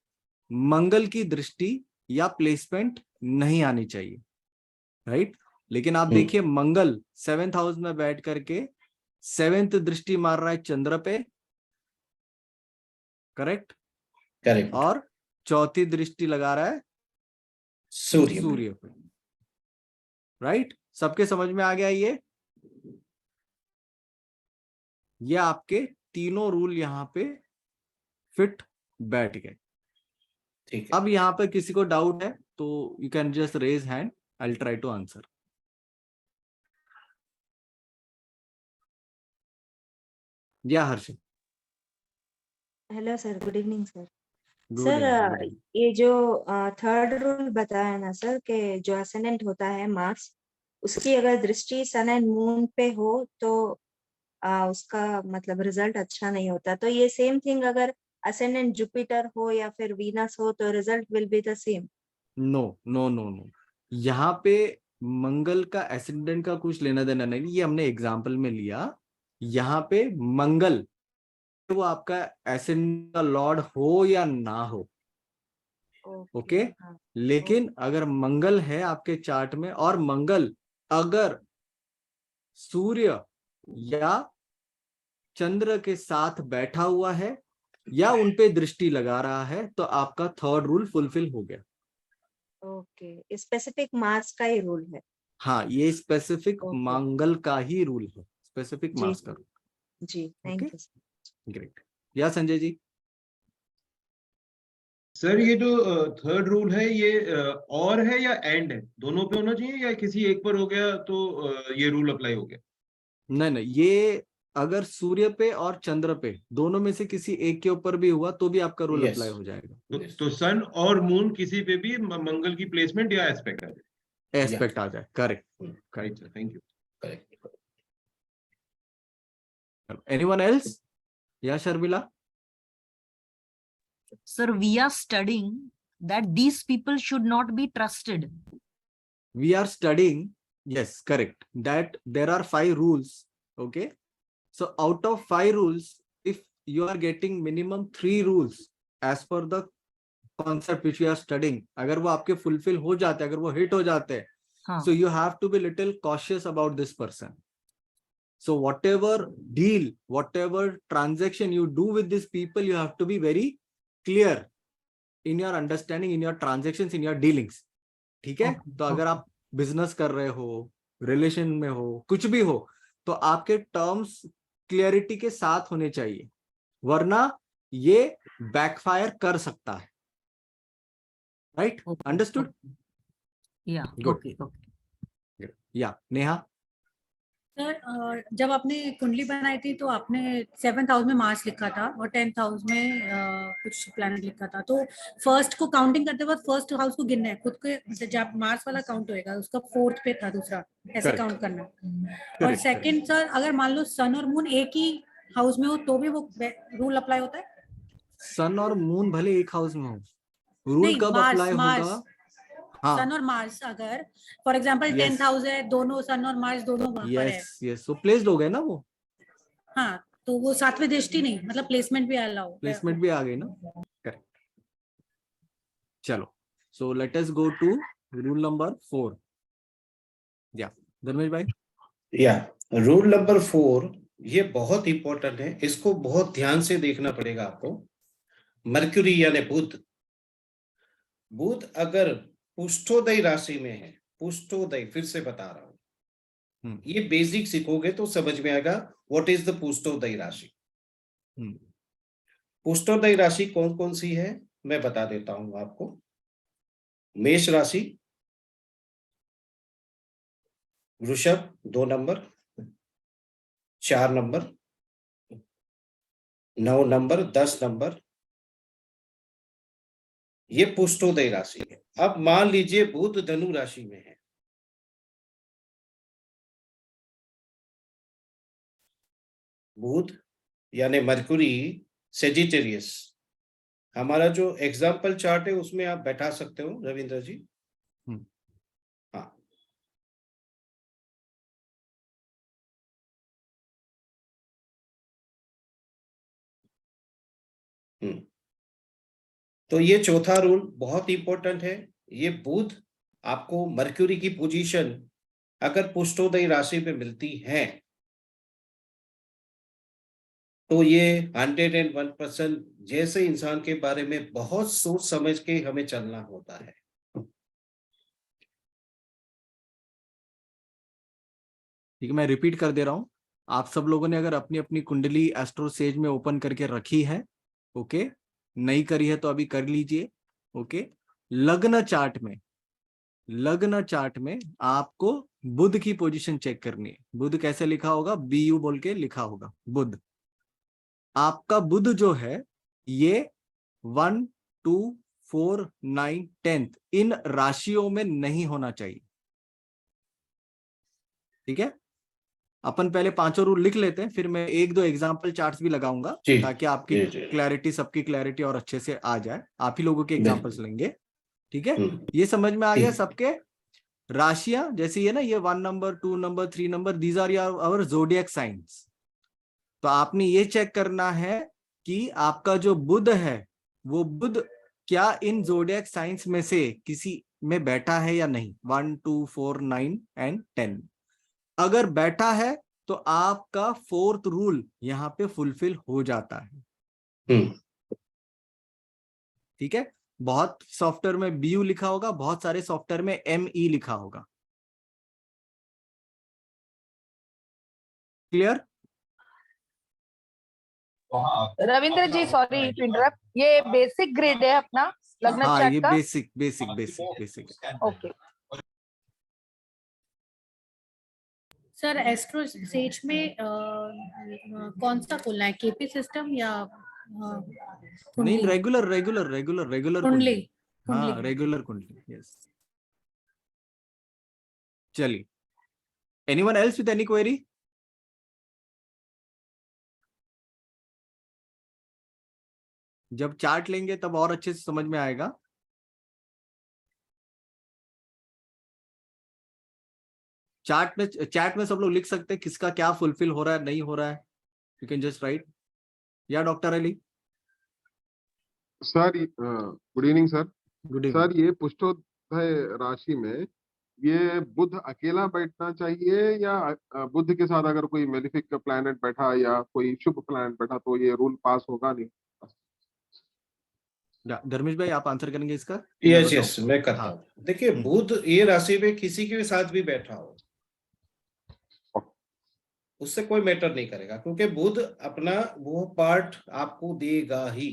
मंगल की दृष्टि या प्लेसमेंट नहीं आनी चाहिए, राइट। लेकिन आप देखिए मंगल 7th हाउस में बैठ करके 7th दृष्टि मार रहा है चंद्र पे, करेक्ट, करेक्ट, और चौथी दृष्टि लगा रहा है सूर्य पे, राइट। सबके समझ में आ गया ये आपके तीनों रूल यहाँ पे फिट बैठ गए। ठीक है। अब यहाँ पे किसी को डाउट है तो you can just raise hand, I will try to answer. या Harsh. Hello sir, good evening sir. Good sir evening. ये जो थर्ड रूल बताया ना सर कि जो असेंडेंट होता है मार्स, उसकी अगर दृष्टि सन एंड मून पे हो तो उसका मतलब रिजल्ट अच्छा नहीं होता। तो ये सेम थिंग अगर असेंडेंट जुपिटर हो या फिर वीनस हो तो result will be the same? No no no no, यहाँ पे मंगल का एसेंडेंट का कुछ लेना देना नहीं, ये हमने एग्जाम्पल में लिया। यहाँ पे मंगल वो आपका एसेंडेंट का लॉर्ड हो या ना हो, ओके। हाँ, लेकिन अगर मंगल है आपके चार्ट में और मंगल अगर सूर्य या चंद्र के साथ बैठा हुआ है या उनपे दृष्टि लगा रहा है तो आपका थर्ड रूल फुलफिल हो गया। ओके, स्पेसिफिक मार्स का ही रूल है? हाँ, ये स्पेसिफिक Okay. मंगल का ही रूल है, स्पेसिफिक जी मार्स का रूल। जी, thank you sir. Great. Yeah Sanjay ji. Sir ये जो थर्ड रूल है ये और है या एंड है, दोनों पे होना चाहिए या किसी एक पर हो गया तो ये रूल अप्लाई हो गया? नहीं नहीं, ये अगर सूर्य पे और चंद्र पे दोनों में से किसी एक के ऊपर भी हुआ तो भी आपका रूल Yes. अप्लाई हो जाएगा। तो सन और मून किसी पे भी मंगल की प्लेसमेंट या एस्पेक्ट आ जाए? एस्पेक्ट आ जाए, correct. Right sir, thank you. Correct. Anyone else? या Sharmila? Sir, we are studying that these people should not be trusted. We are studying, yes, correct, that there are 5 rules, okay. So out of 5 rules, if you are getting minimum 3 rules as per the concept which we are studying, अगर वो आपके fulfill हो जाते हैं, अगर वो hit हो जाते हैं, हाँ. so you have to be little cautious about this person. So whatever deal, whatever transaction you do with these people, you have to be very clear in your understanding, in your transactions, in your dealings. ठीक है? तो अगर आप business कर रहे हो, relation में हो, कुछ भी हो, तो आपके टर्म्स क्लियरिटी के साथ होने चाहिए, वरना ये बैकफायर कर सकता है। Right? Understood? Yeah. Good. Okay. या नेहा। सर जब आपने कुंडली बनाई थी तो आपने 7th हाउस में मार्स लिखा था और 10th हाउस में कुछ प्लैनेट लिखा था, तो फर्स्ट को काउंटिंग करते वक्त फर्स्ट हाउस को गिनना है खुद के, मतलब जब मार्स वाला काउंट होएगा उसका 4th पे था दूसरा, ऐसे काउंट करना है। और सेकंड सर अगर मान लो सन और मून एक ही हाउस में हो तो भी वो रूल अप्लाई होता है? सन और मून भले एक हाउस में हो, रूल कब अप्लाई होगा? हाँ, सन और मार्स अगर फॉर एग्जांपल 10th हाउस है, दोनों सन और मार्स दोनों वहां पर है। यस यस, तो प्लेस्ड हो गए ना वो। हाँ, तो वो सातवें दृष्टि नहीं, मतलब प्लेसमेंट भी अलाउ, प्लेसमेंट भी आ गई ना, करेक्ट। चलो, so let us go to rule number 4। Yeah Dharmesh भाई। या रूल नंबर 4 ये बहुत इंपॉर्टेंट है, इसको बहुत ध्यान से देखना पड़ेगा आपको। मर्क्यूरी यानी बुध, बुध अगर पुष्टोदय राशि में है, पुष्टोदय फिर से बता रहा हूं, ये बेसिक सीखोगे तो समझ में आएगा व्हाट इज द पुष्टोदय राशि। पुष्टोदय राशि कौन कौन सी है मैं बता देता हूं आपको। मेष राशि, वृषभ 2 नंबर, 4 नंबर, 9 नंबर, 10 नंबर, ये पुष्टोदय राशि है। अब मान लीजिए बुध धनु राशि में है, बुध यानी मरकुरी सेजिटेरियस। हमारा जो एग्जाम्पल चार्ट है उसमें आप बैठा सकते हो रविंद्र जी। हाँ, तो ये चौथा रूल बहुत इंपॉर्टेंट है। ये बुध आपको मर्क्यूरी की पोजीशन अगर पुष्टोदय राशि पे मिलती है तो ये 101% जैसे इंसान के बारे में बहुत सोच समझ के हमें चलना होता है। ठीक है, मैं रिपीट कर दे रहा हूं। आप सब लोगों ने अगर अपनी अपनी कुंडली एस्ट्रो सेज में ओपन करके रखी है, ओके, नहीं करी है तो अभी कर लीजिए। ओके, लग्न चार्ट में आपको बुध की पोजीशन चेक करनी है। बुध कैसे लिखा होगा? BU बोल के लिखा होगा बुध। आपका बुध जो है ये 1, 2, 4, 9, 10 इन राशियों में नहीं होना चाहिए। ठीक है, अपन पहले पांचों रूल लिख लेते हैं, फिर मैं एक दो एग्जाम्पल चार्ट्स भी लगाऊंगा जी, ताकि आपकी जी, जी। क्लैरिटी, सबकी क्लैरिटी और अच्छे से आ जाए। आप ही लोगों के एग्जाम्पल्स बिल्कुल। लेंगे। ठीक है, हम्म, ये समझ में आ गया ठीक। सबके? राशियां जैसी है ना, ये 1 number, 2 number, 3 number, these are our zodiac signs. तो आपने ये चेक करना है कि आपका जो बुध है वो बुध क्या इन जोडियक साइंस में से किसी में बैठा है या नहीं। 1, 2, 4, 9 एंड 10 अगर बैठा है तो आपका फोर्थ रूल यहाँ पे फुलफिल हो जाता है। ठीक है, बहुत सॉफ्टवेयर में BU लिखा होगा, बहुत सारे सॉफ्टवेयर में ME लिखा होगा। Clear? Ravindra ji sorry to interrupt, ये बेसिक ग्रेड है अपना लग्न हाँ, चार्ट ये का? Basic. Okay. Sir AstroSage में कौन सा खोलना है, KP सिस्टम या नहीं, कुंडली? रेगुलर कुंडली, कुंडली। हाँ, कुंडली। रेगुलर कुंडली, यस। चलिए, anyone else with any query? जब चार्ट लेंगे तब और अच्छे से समझ में आएगा। चैट में सब लोग लिख सकते हैं किसका क्या फुलफिल हो रहा है, नहीं हो रहा है। You can just write. या doctor Ali? Sir good evening sir. Good evening. Sir ये पुष्टोदय राशि में ये बुध अकेला बैठना चाहिए या बुध के साथ अगर कोई मेलिफिक प्लैनेट बैठा या कोई शुभ प्लैनेट बैठा तो ये रूल पास होगा नहीं? धर्मेश भाई, आप आंसर करेंगे इसका? यस, मैं करता हाँ। हूँ। देखिए, बुध ये राशि में किसी के साथ भी बैठा हो उससे कोई मैटर नहीं करेगा, क्योंकि बुध अपना वो पार्ट आपको देगा ही।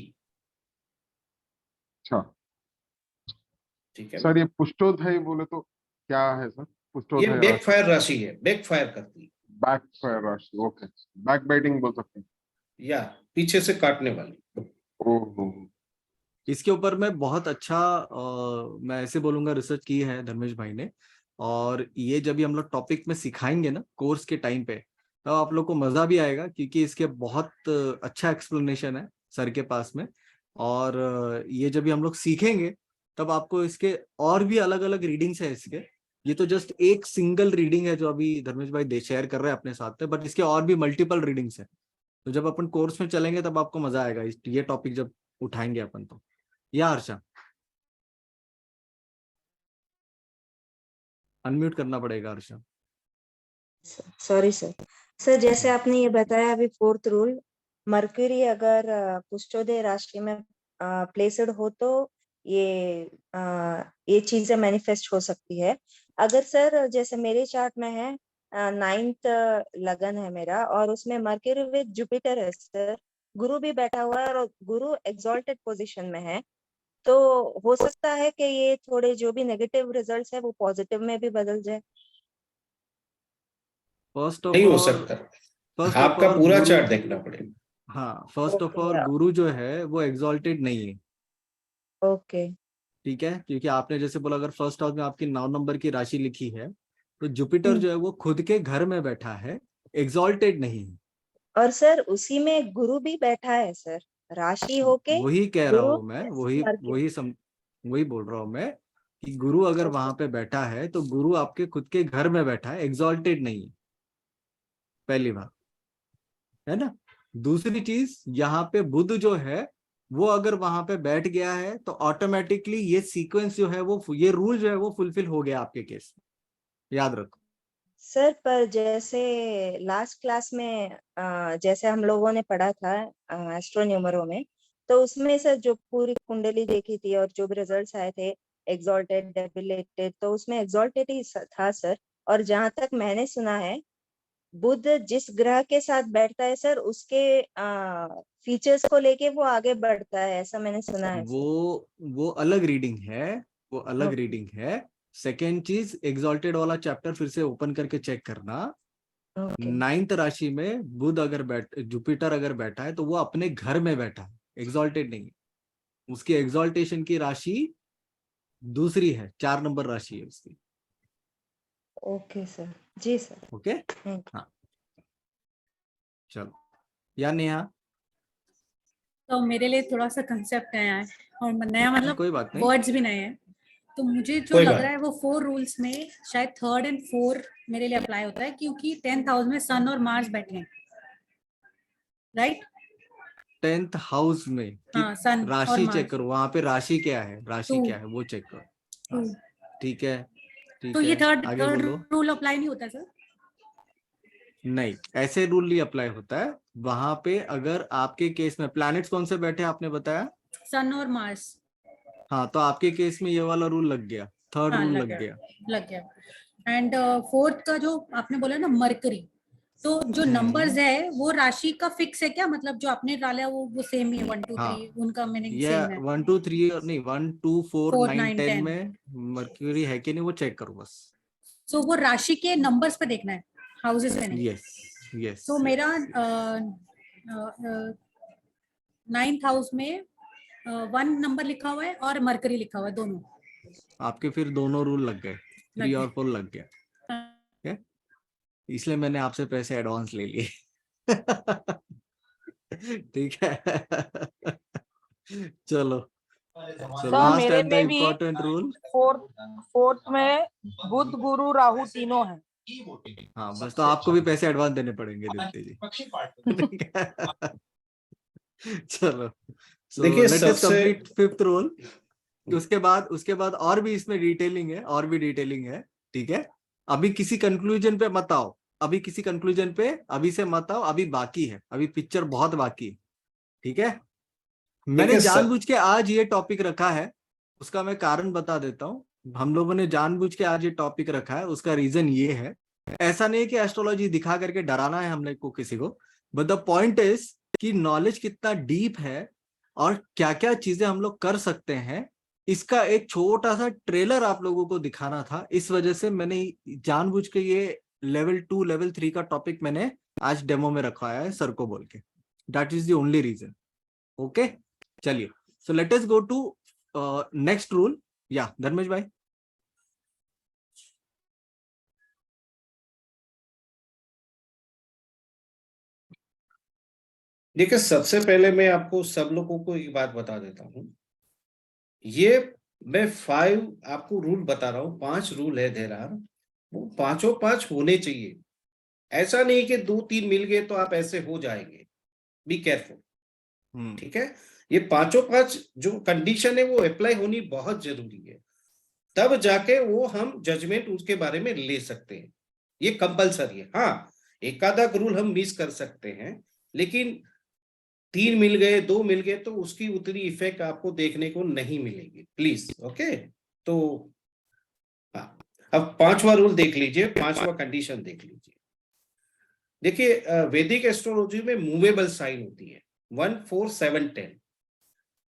अच्छा ठीक है, सर, ये पुष्टोदय बोले तो क्या है सर? ये पुष्टोदय बैकफायर राशि है, बैकफायर करती है, बैक राशि, ओके, बैक बैटिंग बोल सकते हैं या पीछे से काटने वाली। ओहो। इसके ऊपर में बहुत अच्छा मैं ऐसे बोलूंगा रिसर्च की है धर्मेश भाई ने। और ये जब भी हम लोग टॉपिक में सिखाएंगे ना कोर्स के टाइम पे, तो आप लोग को मजा भी आएगा, क्योंकि इसके बहुत अच्छा एक्सप्लेनेशन है सर के पास में। और ये जब भी हम लोग सीखेंगे तब आपको इसके और भी अलग अलग रीडिंग्स है इसके। ये तो जस्ट एक सिंगल रीडिंग है जो अभी धर्मेश भाई शेयर कर रहे हैं अपने साथ में, बट इसके और भी मल्टीपल रीडिंग्स है। तो जब अपन कोर्स में चलेंगे तब आपको मजा आएगा ये टॉपिक जब उठाएंगे अपन तो। या हर्षा, अनम्यूट करना पड़ेगा हर्षा। Sorry sir. सर जैसे आपने ये बताया अभी फोर्थ रूल, मरकरी अगर पुष्टोदय राशि में प्लेसड हो तो ये चीजें मैनिफेस्ट हो सकती है। अगर सर जैसे मेरे चार्ट में है 9th लगन है मेरा, और उसमें मरकरी विद जुपिटर है सर, गुरु भी बैठा हुआ है और गुरु एक्सॉल्टेड पोजीशन में है, तो हो सकता है कि ये थोड़े जो भी नेगेटिव रिजल्ट्स है वो पॉजिटिव में भी बदल जाए। फर्स्ट ऑफ नहीं हो ऑल सकता, आपका पूरा चार्ट देखना पड़ेगा। हाँ, फर्स्ट ऑफ ऑल ओके गुरु जो है वो एक्सॉल्टेड नहीं है। ओके। ठीक है, क्योंकि आपने जैसे बोला अगर फर्स्ट हाउस में आपकी 9 नंबर की राशि लिखी है तो जुपिटर जो है वो खुद के घर में बैठा है, एक्सॉल्टेड नहीं है। और सर उसी में गुरु भी बैठा है सर, राशि होके वही कह रहा गुरु हूँ मैं, Mercury। वही बोल रहा हूँ मैं कि गुरु अगर वहां पे बैठा है तो गुरु आपके खुद के घर में बैठा है, एग्जॉल्टेड नहीं है, पहली बात है ना। दूसरी चीज, यहाँ पे बुध जो है वो अगर वहां पे बैठ गया है तो ऑटोमेटिकली ये सीक्वेंस जो है वो, ये रूल जो है वो फुलफिल हो गया आपके केस में, याद रखो। सर पर जैसे लास्ट क्लास में जैसे हम लोगों ने पढ़ा था एस्ट्रो न्यूमरो में, तो उसमें सर जो पूरी कुंडली देखी थी और जो भी रिजल्ट्स आए थे एग्जॉल्टेड डेबिलेटेड, तो उसमें एग्जॉल्टेड ही था सर। और जहां तक मैंने सुना है, बुध जिस ग्रह के साथ बैठता है सर उसके फीचर्स को लेके वो आगे बढ़ता है, ऐसा मैंने सुना है सर। वो अलग रीडिंग है, वो अलग ओके रीडिंग है। सेकेंड चीज, एग्जॉल्टेड वाला चैप्टर फिर से ओपन करके चेक करना। ओके 9th राशि में बुध अगर जुपिटर अगर बैठा है तो वो अपने घर में बैठा है, एग्जॉल्टेड नहीं है। उसकी एग्जॉल्टेशन की राशि दूसरी है, 4 नंबर राशि है उसकी। ओके सर, जी सर। ओके, हाँ चलो, या नेहा? तो मेरे लिए थोड़ा सा कंसेप्ट नया है, और नया मतलब कोई बात नहीं, वर्ड्स भी नए हैं। तो मुझे जो कोई लग बात रहा है वो 4 रूल्स में शायद 3rd एंड 4 मेरे लिए अप्लाई होता है, क्योंकि 10th हाउस में सन और मार्स बैठे हैं, राइट? 10th हाउस में कि हाँ, सन और राशि चेक मार्स। करो, वहां पे राशि क्या है, राशि 2 क्या है वो चेक करो। हाँ, 2। ठीक है, तो ठीक ये है, थर्ड आगे थर्ड बोलो। रूल अप्लाई नहीं होता सर? नहीं, ऐसे रूल नहीं अप्लाई होता है वहां पे। अगर आपके केस में प्लैनेट्स कौन से बैठे आपने बताया? सन और मार्स। हाँ, तो आपके केस में ये वाला रूल लग गया, थर्ड हाँ, रूल लग लग गया, गया। लग गया। एंड 4th का जो आपने बोला ना मरकरी, तो जो नंबर्स हम्म, है वो राशि का फिक्स है क्या? मतलब जो आपने डाला है वो सेम ही है, 1 2 हाँ, 3 उनका मीनिंग ये सेम है? 1 2 3 और नहीं, 1 2 4 4 9 9 10 10। में मर्क्यूरी है कि नहीं वो चेक करो बस। सो वो राशि के नंबर्स पे देखना है, हाउसेस में नहीं। यस, यस, तो मेरा 9th हाउस में 1 नंबर लिखा हुआ है और मरकरी लिखा हुआ है, दोनों आपके फिर दोनों रूल लग गए, 3 लग और 4 लग गया। गए। ठीक है? इसलिए मैंने आपसे पैसे एडवांस ले लिए। ठीक है। चलो, सो तो लास्ट मेरे एंड द में भी इम्पोर्टेंट रूल। फोर्थ में बुध गुरु राहु तीनों है। हाँ, बस तो आपको भी पैसे एडवांस देने पड़ेंगे दीप्ति जी। ठीक है? चलो, सो देखिए लेट अस सबसे कंप्लीट 5th रूल। उसके बाद और भी इसमें डिटेलिंग है, और भी डिटेलिंग है। ठीक है, अभी किसी कंक्लूजन पे मत आओ, अभी किसी कंक्लूजन पे अभी से मत आओ, अभी बाकी है, अभी पिक्चर बहुत बाकी है। ठीक है, मैंने देखिए जानबूझ के आज ये टॉपिक रखा है, उसका मैं कारण बता देता हूँ। हम लोगों ने जानबूझ के आज ये टॉपिक रखा है, उसका रीजन ये है, ऐसा नहीं है कि एस्ट्रोलॉजी दिखा करके डराना है हमने को किसी को, बट द पॉइंट इज कि नॉलेज कितना डीप है और क्या क्या चीजें हम लोग कर सकते हैं, इसका एक छोटा सा ट्रेलर आप लोगों को दिखाना था। इस वजह से मैंने जानबूझ के ये लेवल 2 लेवल 3 का टॉपिक मैंने आज डेमो में रखवाया है सर को बोल के। That is the only reason. Okay, चलिए, so let us go to next rule. या धर्मेश भाई? देखिए सबसे पहले मैं आपको सब लोगों को एक बात बता देता हूँ। ये मैं 5 आपको रूल बता रहा हूँ, 5 रूल है देयर आर, वो पांचों 5 होने चाहिए। ऐसा नहीं कि 2-3 मिल गए तो आप ऐसे हो जाएंगे। Be careful. ठीक है, ये पांचों 5 जो कंडीशन है वो अप्लाई होनी बहुत जरूरी है, तब जाके वो हम जजमेंट उसके बारे में ले सकते हैं। ये कंपलसरी है। हाँ, एक आधा रूल हम मिस कर सकते हैं, लेकिन 3 मिल गए, 2 मिल गए तो उसकी उतनी इफेक्ट आपको देखने को नहीं मिलेगी। Please, okay. तो हाँ, अब 5वां रूल देख लीजिए, 5वां कंडीशन देख लीजिए। देखिए वैदिक एस्ट्रोलॉजी में मूवेबल साइन होती है 1 4 7 10,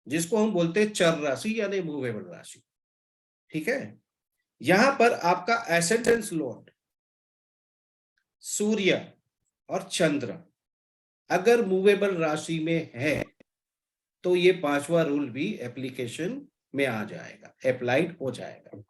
जिसको हम बोलते हैं चर राशि यानी मूवेबल राशि। ठीक है, यहां पर आपका एसेंडेंस लॉर्ड सूर्य और चंद्र अगर मूवेबल राशि में है तो ये 5वां रूल भी एप्लीकेशन में आ जाएगा, अप्लाइड हो जाएगा।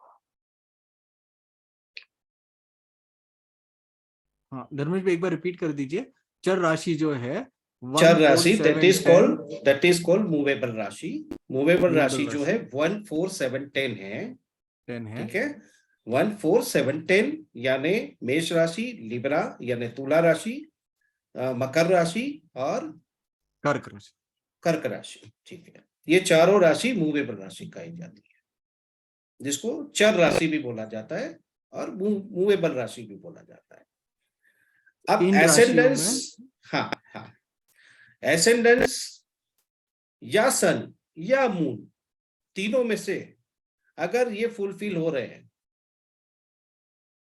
हाँ, धर्मेश भाई एक बार रिपीट कर दीजिए। चर राशि जो है चर राशि 1, 4, दैट 7, इज 10 कॉल्ड मूवेबल राशि। मूवेबल Movable राशि जो राशि। है 1, 4, 7, 10 है। 10 है। ठीक है, 1, 4, 7, 10 यानी मेष राशि, लिब्रा यानी तुला राशि, मकर राशि और कर्क राशि। कर्क राशि। ठीक है, ये चारों राशि मूवेबल राशि कही जाती है, जिसको चर राशि भी बोला जाता है और मूवेबल राशि भी बोला जाता है। अब इन राशियों एसेंडेंस, में हाँ हाँ, एसेंडेंस या सन या मून, तीनों में से अगर ये फुलफिल हो रहे हैं,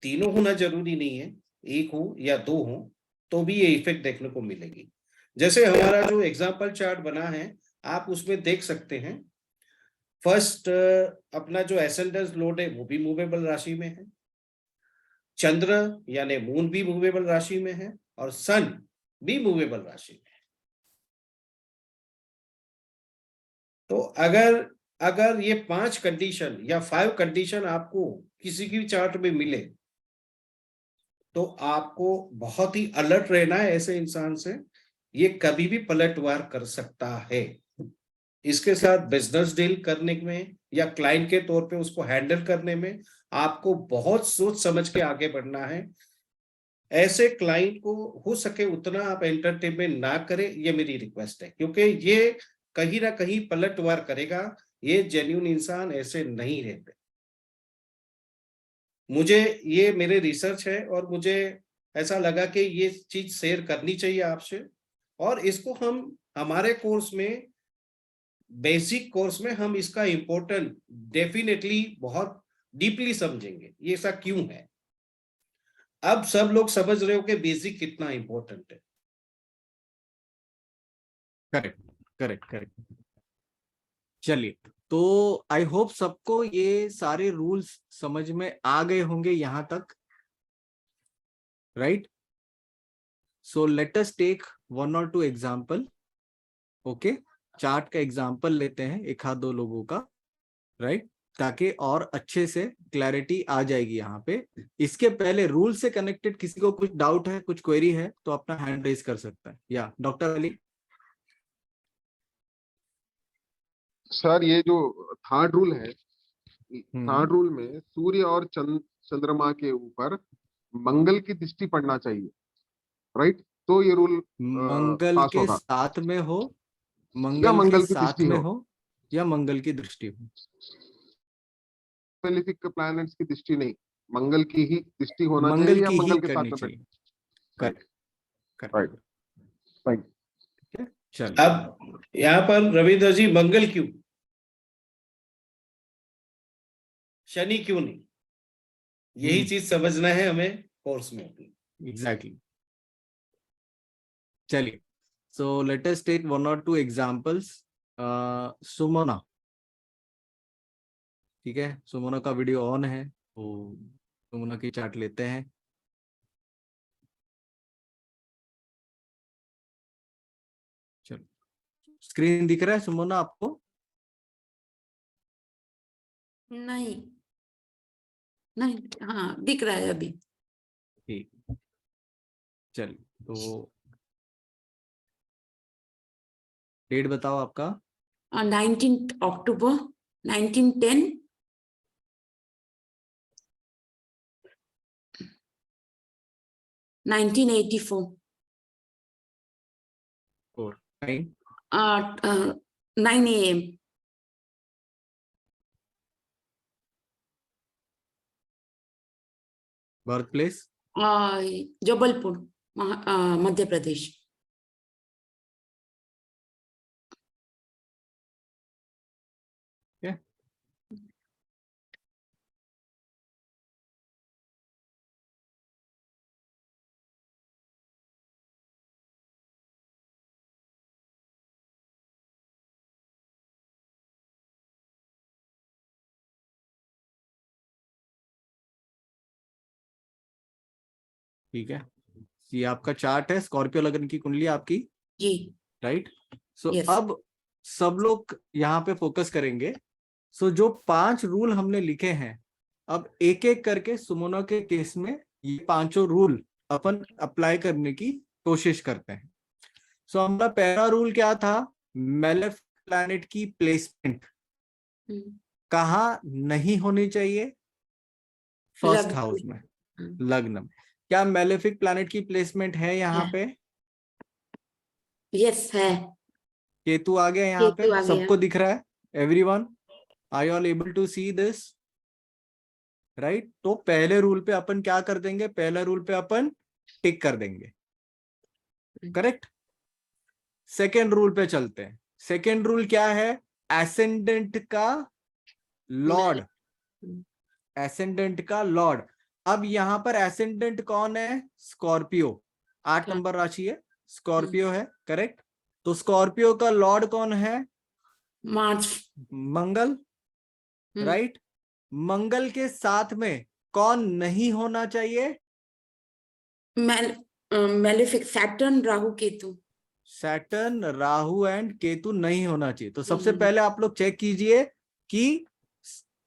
तीनों होना जरूरी नहीं है, एक हो या दो हो तो भी ये इफेक्ट देखने को मिलेगी। जैसे हमारा जो एग्जाम्पल चार्ट बना है, आप उसमें देख सकते हैं, फर्स्ट अपना जो एसेंडेंस लोड है वो भी मूवेबल राशि में है, चंद्र यानी मून भी मूवेबल राशि में है और सन भी मूवेबल राशि में है। तो अगर ये 5 कंडीशन या 5 कंडीशन आपको किसी की चार्ट में मिले तो आपको बहुत ही अलर्ट रहना है ऐसे इंसान से, ये कभी भी पलटवार कर सकता है। इसके साथ बिजनेस डील करने में या क्लाइंट के तौर पे उसको हैंडल करने में आपको बहुत सोच समझ के आगे बढ़ना है। ऐसे क्लाइंट को हो सके उतना आप एंटरटेनमेंट ना करें, ये मेरी रिक्वेस्ट है, क्योंकि ये कहीं ना कहीं पलटवार करेगा। ये जेन्युइन इंसान ऐसे नहीं रहते। मुझे ये मेरे रिसर्च है और मुझे ऐसा लगा कि ये चीज शेयर करनी चाहिए आपसे, और इसको हम हमारे कोर्स में, बेसिक कोर्स में हम इसका इम्पोर्टेंट डेफिनेटली बहुत डीपली समझेंगे ये ऐसा क्यों है। अब सब लोग समझ रहे हो कि बेसिक कितना इम्पोर्टेंट है। Correct correct correct. चलिए, तो आई होप सबको ये सारे रूल्स समझ में आ गए होंगे यहाँ तक, right? So let us take 1 or 2 example. Okay, chart का एग्जाम्पल लेते हैं, एक आध दो लोगों का, राइट? ताकि और अच्छे से क्लैरिटी आ जाएगी यहाँ पे। इसके पहले रूल से कनेक्टेड किसी को कुछ डाउट है, कुछ क्वेरी है तो अपना हैंड रेज कर सकता है। या डॉक्टर अली? सर ये जो थर्ड रूल है, थर्ड रूल में सूर्य और चंद्रमा के ऊपर मंगल की दृष्टि पड़ना चाहिए, राइट? तो ये रूल मंगल पास के होगा, साथ में हो, या मंगल के मंगल की साथ दृष्टि में हो, हो, या मंगल की दृष्टि हो। मेलिफिक प्लैनेट्स की दृष्टि नहीं, मंगल की ही दृष्टि होना मंगल चाहिए या की ही मंगल के साथ करनी में चाहिए। Right correct. Right. Thank you. चलिए, अब यहाँ पर रविंद्र जी, मंगल क्यों, शनि क्यों नहीं, यही चीज समझना है हमें कोर्स में अपनी। एग्जैक्टली। चलिए, so let us take 1 or 2 examples. Sumana, ठीक है, सुमना का वीडियो ऑन है, तो सुमना की चार्ट लेते हैं। चलो, स्क्रीन दिख रहा है सुमना आपको? नहीं नहीं, हाँ दिख रहा है अभी। ठीक, चलिए, तो डेट बताओ आपका। 19 अक्टूबर 1910 1984 और time? 9 AM। Birth place? Jabalpur, Madhya Pradesh. क्या? ठीक है, ये आपका चार्ट है, स्कॉर्पियो लगन की कुंडली आपकी, जी राइट? सो Yes. अब सब लोग यहाँ पे फोकस करेंगे। सो जो 5 रूल हमने लिखे हैं, अब एक एक करके सुमना के केस में ये 5 रूल अपन अप्लाई करने की कोशिश करते हैं। सो हमारा पहला रूल क्या था, मेलेफिक प्लैनेट की प्लेसमेंट कहाँ नहीं होनी चाहिए, फर्स्ट लग्न हाउस में, हम्म। लग्न में। क्या मेलेफिक प्लैनेट की प्लेसमेंट है यहाँ है। पे? यस है। केतु आ गया यहाँ केतु पे, आ गया। सबको दिख रहा है? Everyone, are you all able to see this? Right. तो पहले रूल पे अपन क्या कर देंगे, पहले रूल पे अपन टिक कर देंगे, करेक्ट। सेकेंड रूल पे चलते हैं। सेकेंड रूल क्या है, एसेंडेंट का लॉर्ड, एसेंडेंट का लॉर्ड। अब यहाँ पर एसेंडेंट कौन है, स्कॉर्पियो, 8 नंबर राशि है, स्कॉर्पियो है, करेक्ट। तो स्कॉर्पियो का लॉर्ड कौन है, मार्च। मंगल, राइट। मंगल के साथ में कौन नहीं होना चाहिए, malefic Saturn Rahu Ketu. Saturn, Rahu and Ketu नहीं होना चाहिए। तो सबसे हम्म। पहले आप लोग चेक कीजिए कि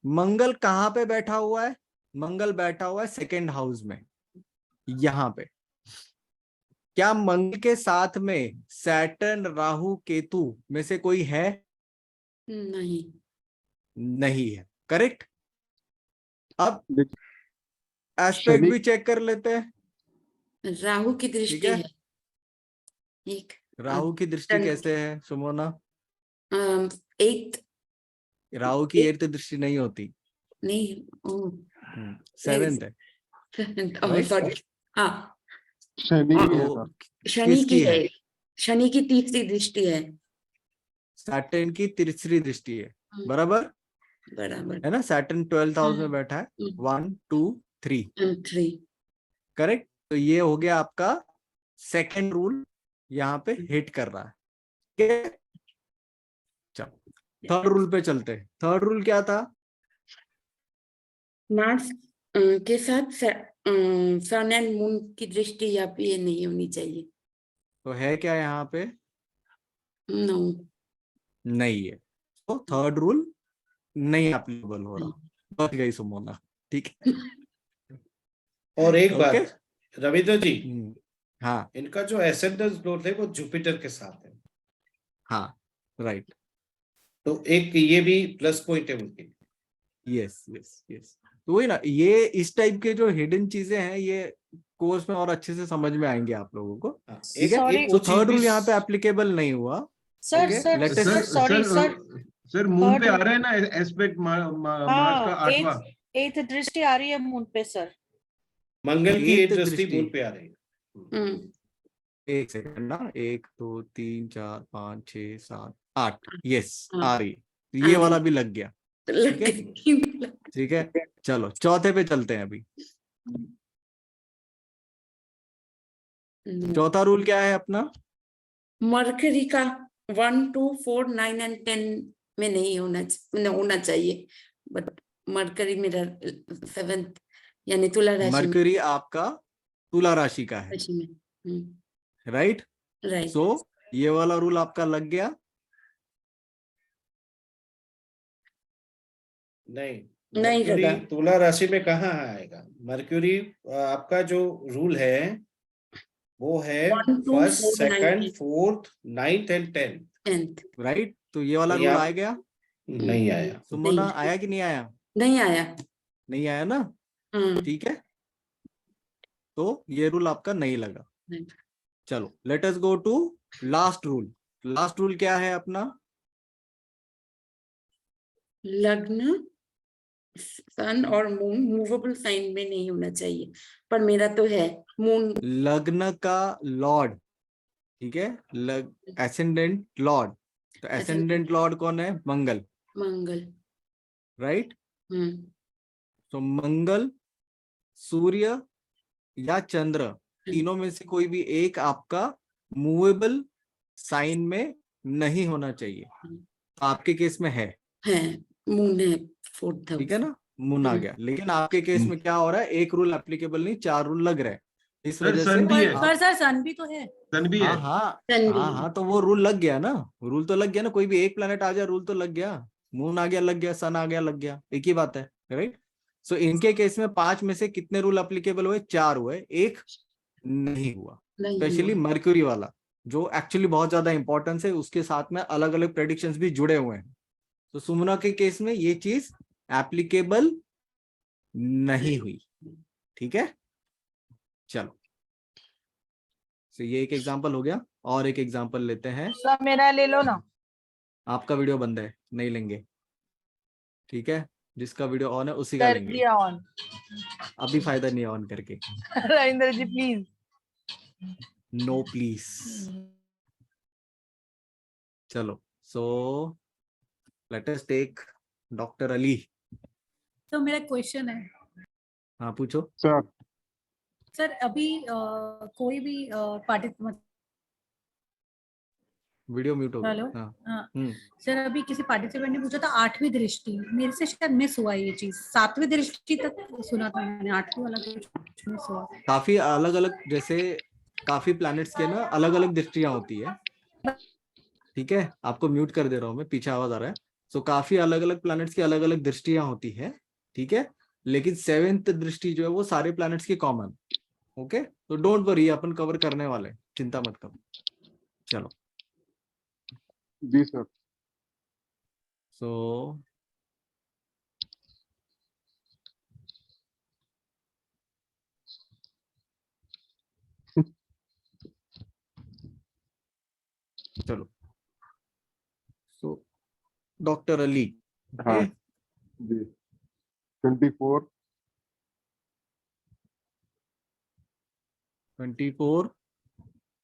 मंगल कहाँ पे बैठा हुआ है। मंगल बैठा हुआ है सेकेंड हाउस में, यहां पे। क्या मंगल के साथ में सैटर्न, राहु, केतु में से कोई है? नहीं। नहीं है, करेक्ट। अब एस्पेक्ट शनि भी चेक कर लेते हैं। राहु की दृष्टि है। है एक। राहु की दृष्टि कैसे है सुमोना? 8th राहु की 8th दृष्टि नहीं होती, नहीं। 7th है, Right? सॉरी। हाँ शनि हाँ, की है तो सर। शनि की किसकी है। है? शनि की तीसरी दृष्टि है। सैटर्न की तीसरी दृष्टि है, हम्म। बराबर बराबर। है ना। सैटर्न 12th हाउस में बैठा है, 1 2 3, 3। करेक्ट। तो ये हो गया आपका सेकेंड रूल, यहाँ पे हिट कर रहा है, ठीक है। चलो थर्ड रूल पे चलते हैं। थर्ड रूल क्या था, मार्स के साथ सन एंड मून की दृष्टि या फिर ये नहीं होनी चाहिए। तो है क्या यहाँ पे? नो। नहीं है। तो थर्ड रूल नहीं एप्लीकेबल हो रहा, बच गई सुमोना, ठीक है। और एक ओके। बात रविंद्र जी, हाँ इनका जो एसेंडेंस लॉर्ड है वो जुपिटर के साथ है, हाँ, राइट, तो एक ये भी प्लस पॉइंट है उनके लिए। Yes yes yes. तो वही ना, ये इस टाइप के जो हिडन चीजें हैं, ये कोर्स में और अच्छे से समझ में आएंगे आप लोगों को, हाँ, ठीक है। एक वो तो चीज थर्ड भी रूल यहाँ पे एप्लीकेबल नहीं हुआ। Sir Okay, sir let us- sir sorry sir, sir moon Third पे आ rule- रहा है ना एस्पेक्ट मार्स का हाँ 8वां। 8th दृष्टि आ रही है मून पे सर। मंगल की एक एक दृष्टि दृष्टि। मून पे आ रही है। एक सेकंड ना, 1 2 3 4 5 6 7 8, यस हाँ, आ रही। तो ये आ वाला रही। भी लग गया, लग है। गई। ठीक है। चलो चौथे पे चलते हैं अभी। चौथा रूल क्या है अपना, मरकरी का 1 2 4 9 एंड 10 में नहीं होना चाहिए, बट मरकरी मेरा 7th यानी तुला राशि में। मरकरी आपका तुला राशि का है, राशि में। राइट। राइट। सो ये वाला रूल आपका लग गया। नहीं, नहीं मरक्यूरी लगा। तुला राशि में कहाँ आएगा मरक्यूरी? आपका जो रूल है वो है 1 2 first, 4 9 second, 4th, 9th and 10th। 10th right. तो ये वाला तो रूल यहाँ आ गया। नहीं आया। सुमोना नहीं। आया कि नहीं आया? नहीं आया। नहीं आया ना, ठीक है। तो ये रूल आपका नहीं लगा। नहीं। चलो let us go to last rule. Last rule क्या है अपना, लग्न सन और मून मूवेबल साइन में नहीं होना चाहिए, पर मेरा तो है मून। लग्न का लॉर्ड, ठीक है, एसेंडेंट लॉर्ड। तो एसेंडेंट लॉर्ड कौन है, मंगल, मंगल। राइट। तो मंगल, सूर्य या चंद्र, तीनों में से कोई भी एक आपका मूवेबल साइन में नहीं होना चाहिए। तो आपके केस में है मून है 4th हाउस। ठीक है ना, मून आ गया। लेकिन आपके केस में क्या हो रहा है, एक रूल एप्लीकेबल नहीं, 4 रूल लग रहे हैं। इस सर, वजह सन से भी है। पर सर सन भी तो है। सन भी है। हाँ हाँ सन भी हाँ है। हाँ, तो वो रूल लग गया ना, रूल तो लग गया ना। कोई भी एक प्लेनेट आ जाए रूल तो लग गया। मून आ गया लग गया, सन आ गया लग गया, एक ही बात है, राइट। सो इनके केस में 5 में से कितने रूल एप्लीकेबल हुए, 4 हुए, एक नहीं हुआ। नहीं स्पेशली हुआ। मर्क्यूरी वाला जो एक्चुअली बहुत ज्यादा इंपॉर्टेंस है, उसके साथ में अलग अलग प्रेडिक्शंस भी जुड़े हुए हैं। तो सुमना के केस में ये चीज एप्लीकेबल नहीं हुई। ठीक है, चलो। तो ये एक एग्जांपल हो गया, और एक एग्जांपल लेते हैं। सब मेरा ले लो ना। आपका वीडियो बंद है, नहीं लेंगे। ठीक है, जिसका वीडियो ऑन है उसी का कर लेंगे। दिया ऑन। अभी फायदा नहीं है ऑन करके। Ravindra ji please. No please. चलो, so let us take doctor Ali. तो मेरा क्वेश्चन है हाँ पूछो। सर सर, अभी कोई भी पार्टिसिपेंट, वीडियो म्यूट हो हेलो, गया। हाँ। सर अभी किसी पार्टिसिपेंट ने पूछा था 8वीं दृष्टि, मेरे से शायद मिस हुआ ये चीज। 7वीं दृष्टि तक सुना था मैंने, 8वीं वाला कुछ मिस हुआ। काफी अलग अलग, जैसे काफी प्लैनेट्स के ना अलग अलग दृष्टियां होती है। ठीक है, आपको म्यूट कर दे रहा हूँ मैं, पीछे आवाज आ रहा है। सो काफी अलग अलग प्लैनेट्स की अलग अलग दृष्टियां होती है। ठीक है, लेकिन 7th दृष्टि जो है वो सारे प्लैनेट्स की कॉमन। ओके, तो डोंट वरी, अपन कवर करने वाले, चिंता मत करो। चलो, जी सर। सो चलो, सो डॉक्टर अली। हाँ जी। 24 24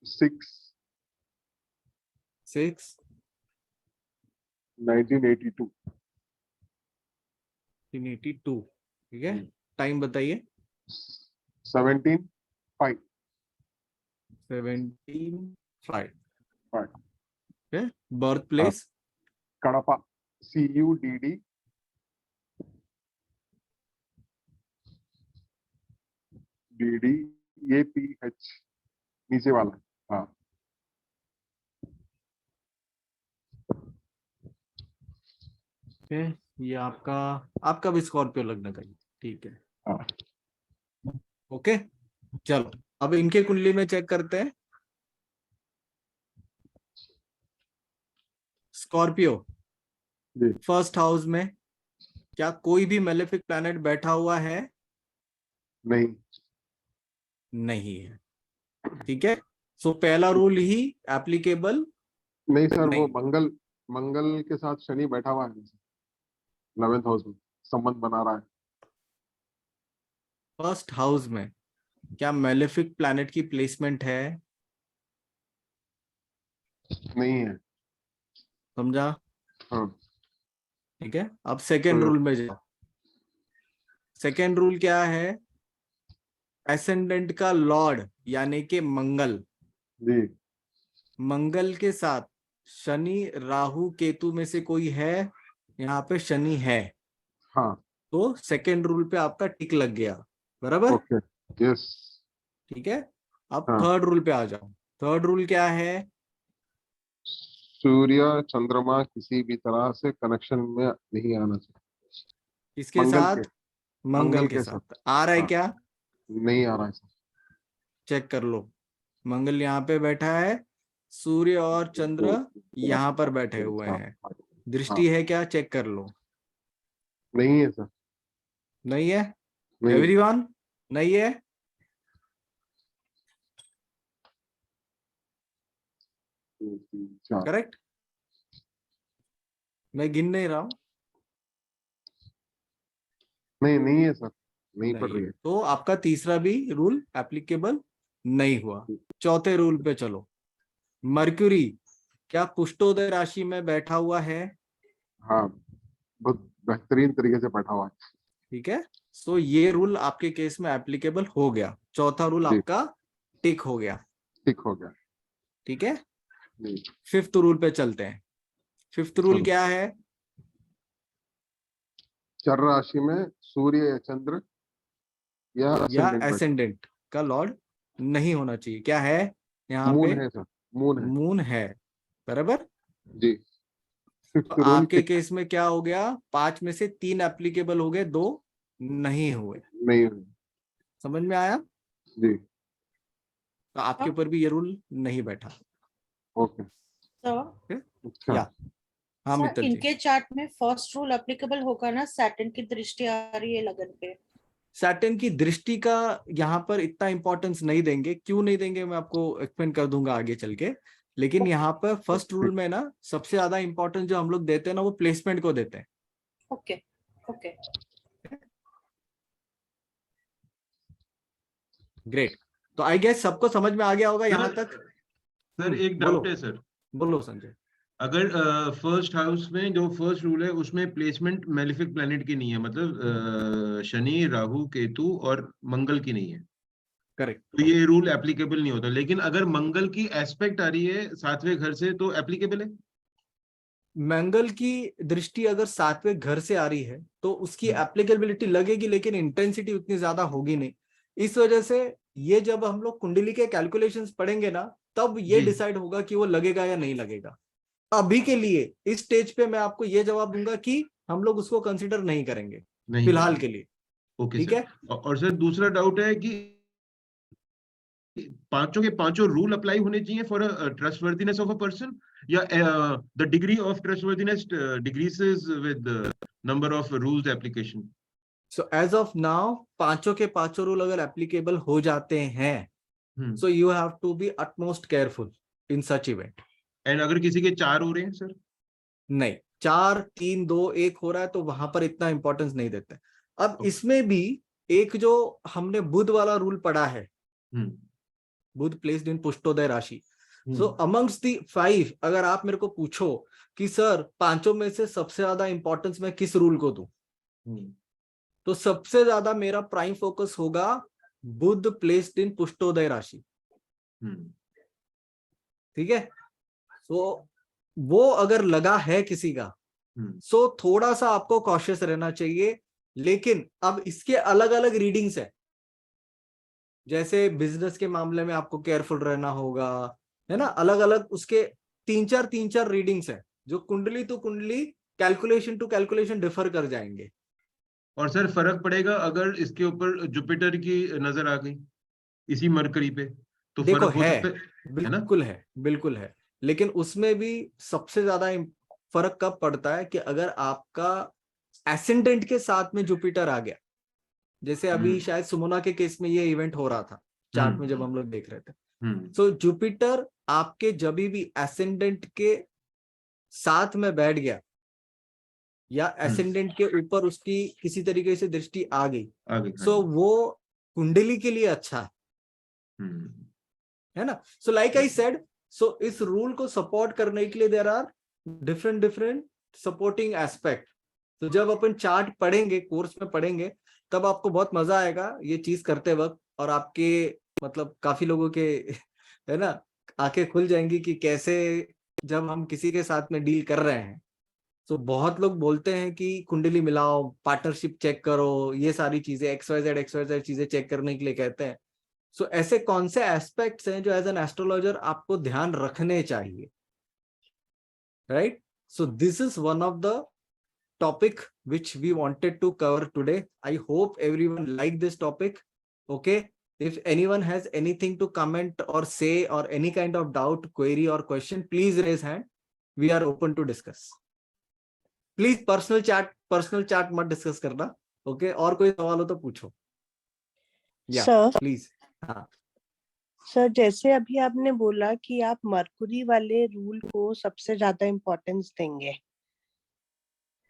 6 6 1982। 1982। ठीक है, टाइम बताइए। 17 5 17 5 बर्थ प्लेस। कड़पा CUDD DD APH नीचे वाला। हाँ ये आपका भी स्कॉर्पियो लगना चाहिए। ठीक है, हाँ ओके। चलो, अब इनके कुंडली में चेक करते हैं। स्कॉर्पियो जी। फर्स्ट हाउस में क्या कोई भी मेलेफिक प्लैनेट बैठा हुआ है? नहीं। नहीं है। ठीक है, सो पहला रूल ही एप्लीकेबल नहीं सर, वो नहीं। मंगल के साथ शनि बैठा हुआ है 11th हाउस में, संबंध बना रहा है। फर्स्ट हाउस में क्या मेलेफिक प्लैनेट की प्लेसमेंट है? नहीं है। समझा? हाँ ठीक है, अब सेकेंड रूल में जाओ। सेकेंड रूल क्या है? एसेंडेंट का लॉर्ड यानी कि मंगल, जी। मंगल के साथ शनि राहु केतु में से कोई है? यहाँ पे शनि है, हाँ तो सेकेंड रूल पे आपका टिक लग गया। बराबर? Okay yes. ठीक है, अब हाँ। थर्ड रूल पे आ जाओ। थर्ड रूल क्या है? सूर्य चंद्रमा किसी भी तरह से कनेक्शन में नहीं आना चाहिए। किसके मंगल साथ? के मंगल के साथ आ रहा है हाँ, क्या? नहीं आ रहा है सर। चेक कर लो। मंगल यहाँ पे बैठा है, सूर्य और चंद्र यहाँ पर बैठे हुए हैं। दृष्टि है क्या? चेक कर लो। नहीं है सर। नहीं है? नहीं। एवरीवन नहीं है? 2 3 4 करेक्ट? मैं गिन नहीं रहा हूं। नहीं है सर, नहीं पड़ नहीं रही है, है। तो आपका तीसरा भी रूल एप्लीकेबल नहीं हुआ। चौथे रूल पे चलो। मर्क्यूरी क्या पुष्टोदय राशि में बैठा हुआ है? हाँ बहुत बेहतरीन तरीके से बैठा हुआ है। ठीक है, सो ये रूल आपके केस में एप्लीकेबल हो गया। चौथा रूल जी। आपका टिक हो गया। ठीक हो गया। ठीक है, जी फिफ्थ रूल पे चलते हैं। फिफ्थ रूल चलो। क्या है? चर राशि में सूर्य या चंद्र या या ascendant बैठा। एसेंडेंट का लॉर्ड नहीं होना चाहिए। क्या है यहाँ पे? मून है सर, मून है। मून है। बराबर? जी। तो फिफ्थ रूल आपके टिक केस में क्या हो गया? 5 में से 3 एप्लीकेबल हो गए, 2 नहीं हुए। नहीं हुई। समझ में आया? जी तो आपके ऊपर भी ये रूल नहीं बैठा। ओके सर अच्छा या हाँ सर मित्तल जी, इनके चार्ट में फर्स्ट रूल एप्लीकेबल होगा ना, सैटर्न की दृष्टि आ रही है लगन पे। सैटर्न की दृष्टि का यहाँ पर इतना इंपॉर्टेंस नहीं देंगे। क्यों नहीं देंगे मैं आपको एक्सप्लेन कर दूंगा आगे चल के। लेकिन यहाँ पर फर्स्ट रूल में ना सबसे ज्यादा इंपॉर्टेंस जो हम लोग देते हैं ना वो प्लेसमेंट को देते हैं। ओके ओके ग्रेट, तो आई गेस सबको समझ में आ गया होगा यहाँ तक। सर एक बोलो डाउट है सर, बोलो संजय। अगर फर्स्ट हाउस में जो फर्स्ट रूल है उसमें प्लेसमेंट मेलिफिक प्लेनेट की नहीं है, मतलब शनि राहु केतु और मंगल की नहीं है, करेक्ट, तो ये रूल एप्लीकेबल नहीं होता। लेकिन अगर मंगल की एस्पेक्ट आ रही है 7वें घर से तो एप्लीकेबल है। मंगल की दृष्टि अगर 7वें घर से आ रही है तो उसकी एप्लीकेबिलिटी लगेगी, लेकिन इंटेंसिटी उतनी ज्यादा होगी नहीं। इस वजह से ये जब हम लोग कुंडली के कैलकुलेशंस पढ़ेंगे ना तब ये जी। डिसाइड होगा कि वो लगेगा या नहीं लगेगा। अभी के लिए इस स्टेज पे मैं आपको ये जवाब दूंगा कि हम लोग उसको कंसिडर नहीं करेंगे नहीं फिलहाल के लिए। ओके ठीक सर। है, और सर दूसरा डाउट है कि पांचों के पांचों रूल अप्लाई होने चाहिए for trustworthiness of a person, या the degree of trustworthiness decreases with number of rules application. So as of now पांचों के पांचों रूल अगर एप्लीकेबल हो जाते हैं so you have to be utmost careful in such event. And अगर किसी के 4 हो रहे हैं सर? नहीं, 4 3 2 1 हो रहा है तो वहां पर इतना इंपॉर्टेंस नहीं देते। अब Okay. इसमें भी एक जो हमने बुध वाला रूल पढ़ा है, हम्म बुध प्लेस्ड इन पुष्टोदय राशि। सो अमंग्स दी 5 अगर आप मेरे को पूछो कि सर पांचों में से सबसे ज्यादा इंपॉर्टेंस मैं किस रूल को दूं, तो सबसे ज्यादा मेरा प्राइम फोकस होगा बुध प्लेस्ड इन पुष्टोदय राशि। ठीक है, तो वो अगर लगा है किसी का सो थोड़ा सा आपको कॉशियस रहना चाहिए। लेकिन अब इसके अलग अलग रीडिंग्स है, जैसे बिजनेस के मामले में आपको केयरफुल रहना होगा, है ना। अलग अलग उसके 3-4 रीडिंग्स है जो कुंडली टू कुंडली कैलकुलेशन टू कैलकुलेशन डिफर कर जाएंगे। और सर फर्क पड़ेगा अगर इसके ऊपर जुपिटर की नजर आ गई इसी मरकरी पे, तो देखो फर्क हो है, सकता है ना? बिल्कुल है, बिल्कुल है। लेकिन उसमें भी सबसे ज्यादा फर्क कब पड़ता है कि अगर आपका एसेंडेंट के साथ में जुपिटर आ गया, जैसे अभी शायद सुमोना के केस में ये इवेंट हो रहा था चार्ट में जब हम लोग देख रहे थे। सो जुपिटर आपके जब भी एसेंडेंट के साथ में बैठ गया या एसेंडेंट के ऊपर उसकी किसी तरीके से दृष्टि आ गई, सो वो कुंडली के लिए अच्छा है ना। सो लाइक आई सेड, सो इस रूल को सपोर्ट करने के लिए there are different supporting aspect. तो जब अपन चार्ट पढ़ेंगे, कोर्स में पढ़ेंगे, तब आपको बहुत मजा आएगा ये चीज करते वक्त, और आपके मतलब काफी लोगों के है ना आंखें खुल जाएंगी कि कैसे जब हम किसी के साथ में डील कर रहे हैं। तो बहुत लोग बोलते हैं कि कुंडली मिलाओ, पार्टनरशिप चेक करो, ये सारी चीजें XYZ चीजें चेक करने के लिए कहते हैं। सो ऐसे कौन से एस्पेक्ट्स हैं जो एज एन एस्ट्रोलॉजर आपको ध्यान रखने चाहिए, right. So this is one of the topic which we wanted to cover today. I hope everyone liked this topic. Okay, if anyone has anything to comment or say or any kind of doubt, query or question, please raise hand. We are open to discuss. Please personal chat मत discuss करना। Okay, और कोई सवाल हो तो पूछो। या please. हाँ सर, जैसे अभी आपने बोला कि आप मरकुरी वाले रूल को सबसे ज्यादा इम्पोर्टेंस देंगे,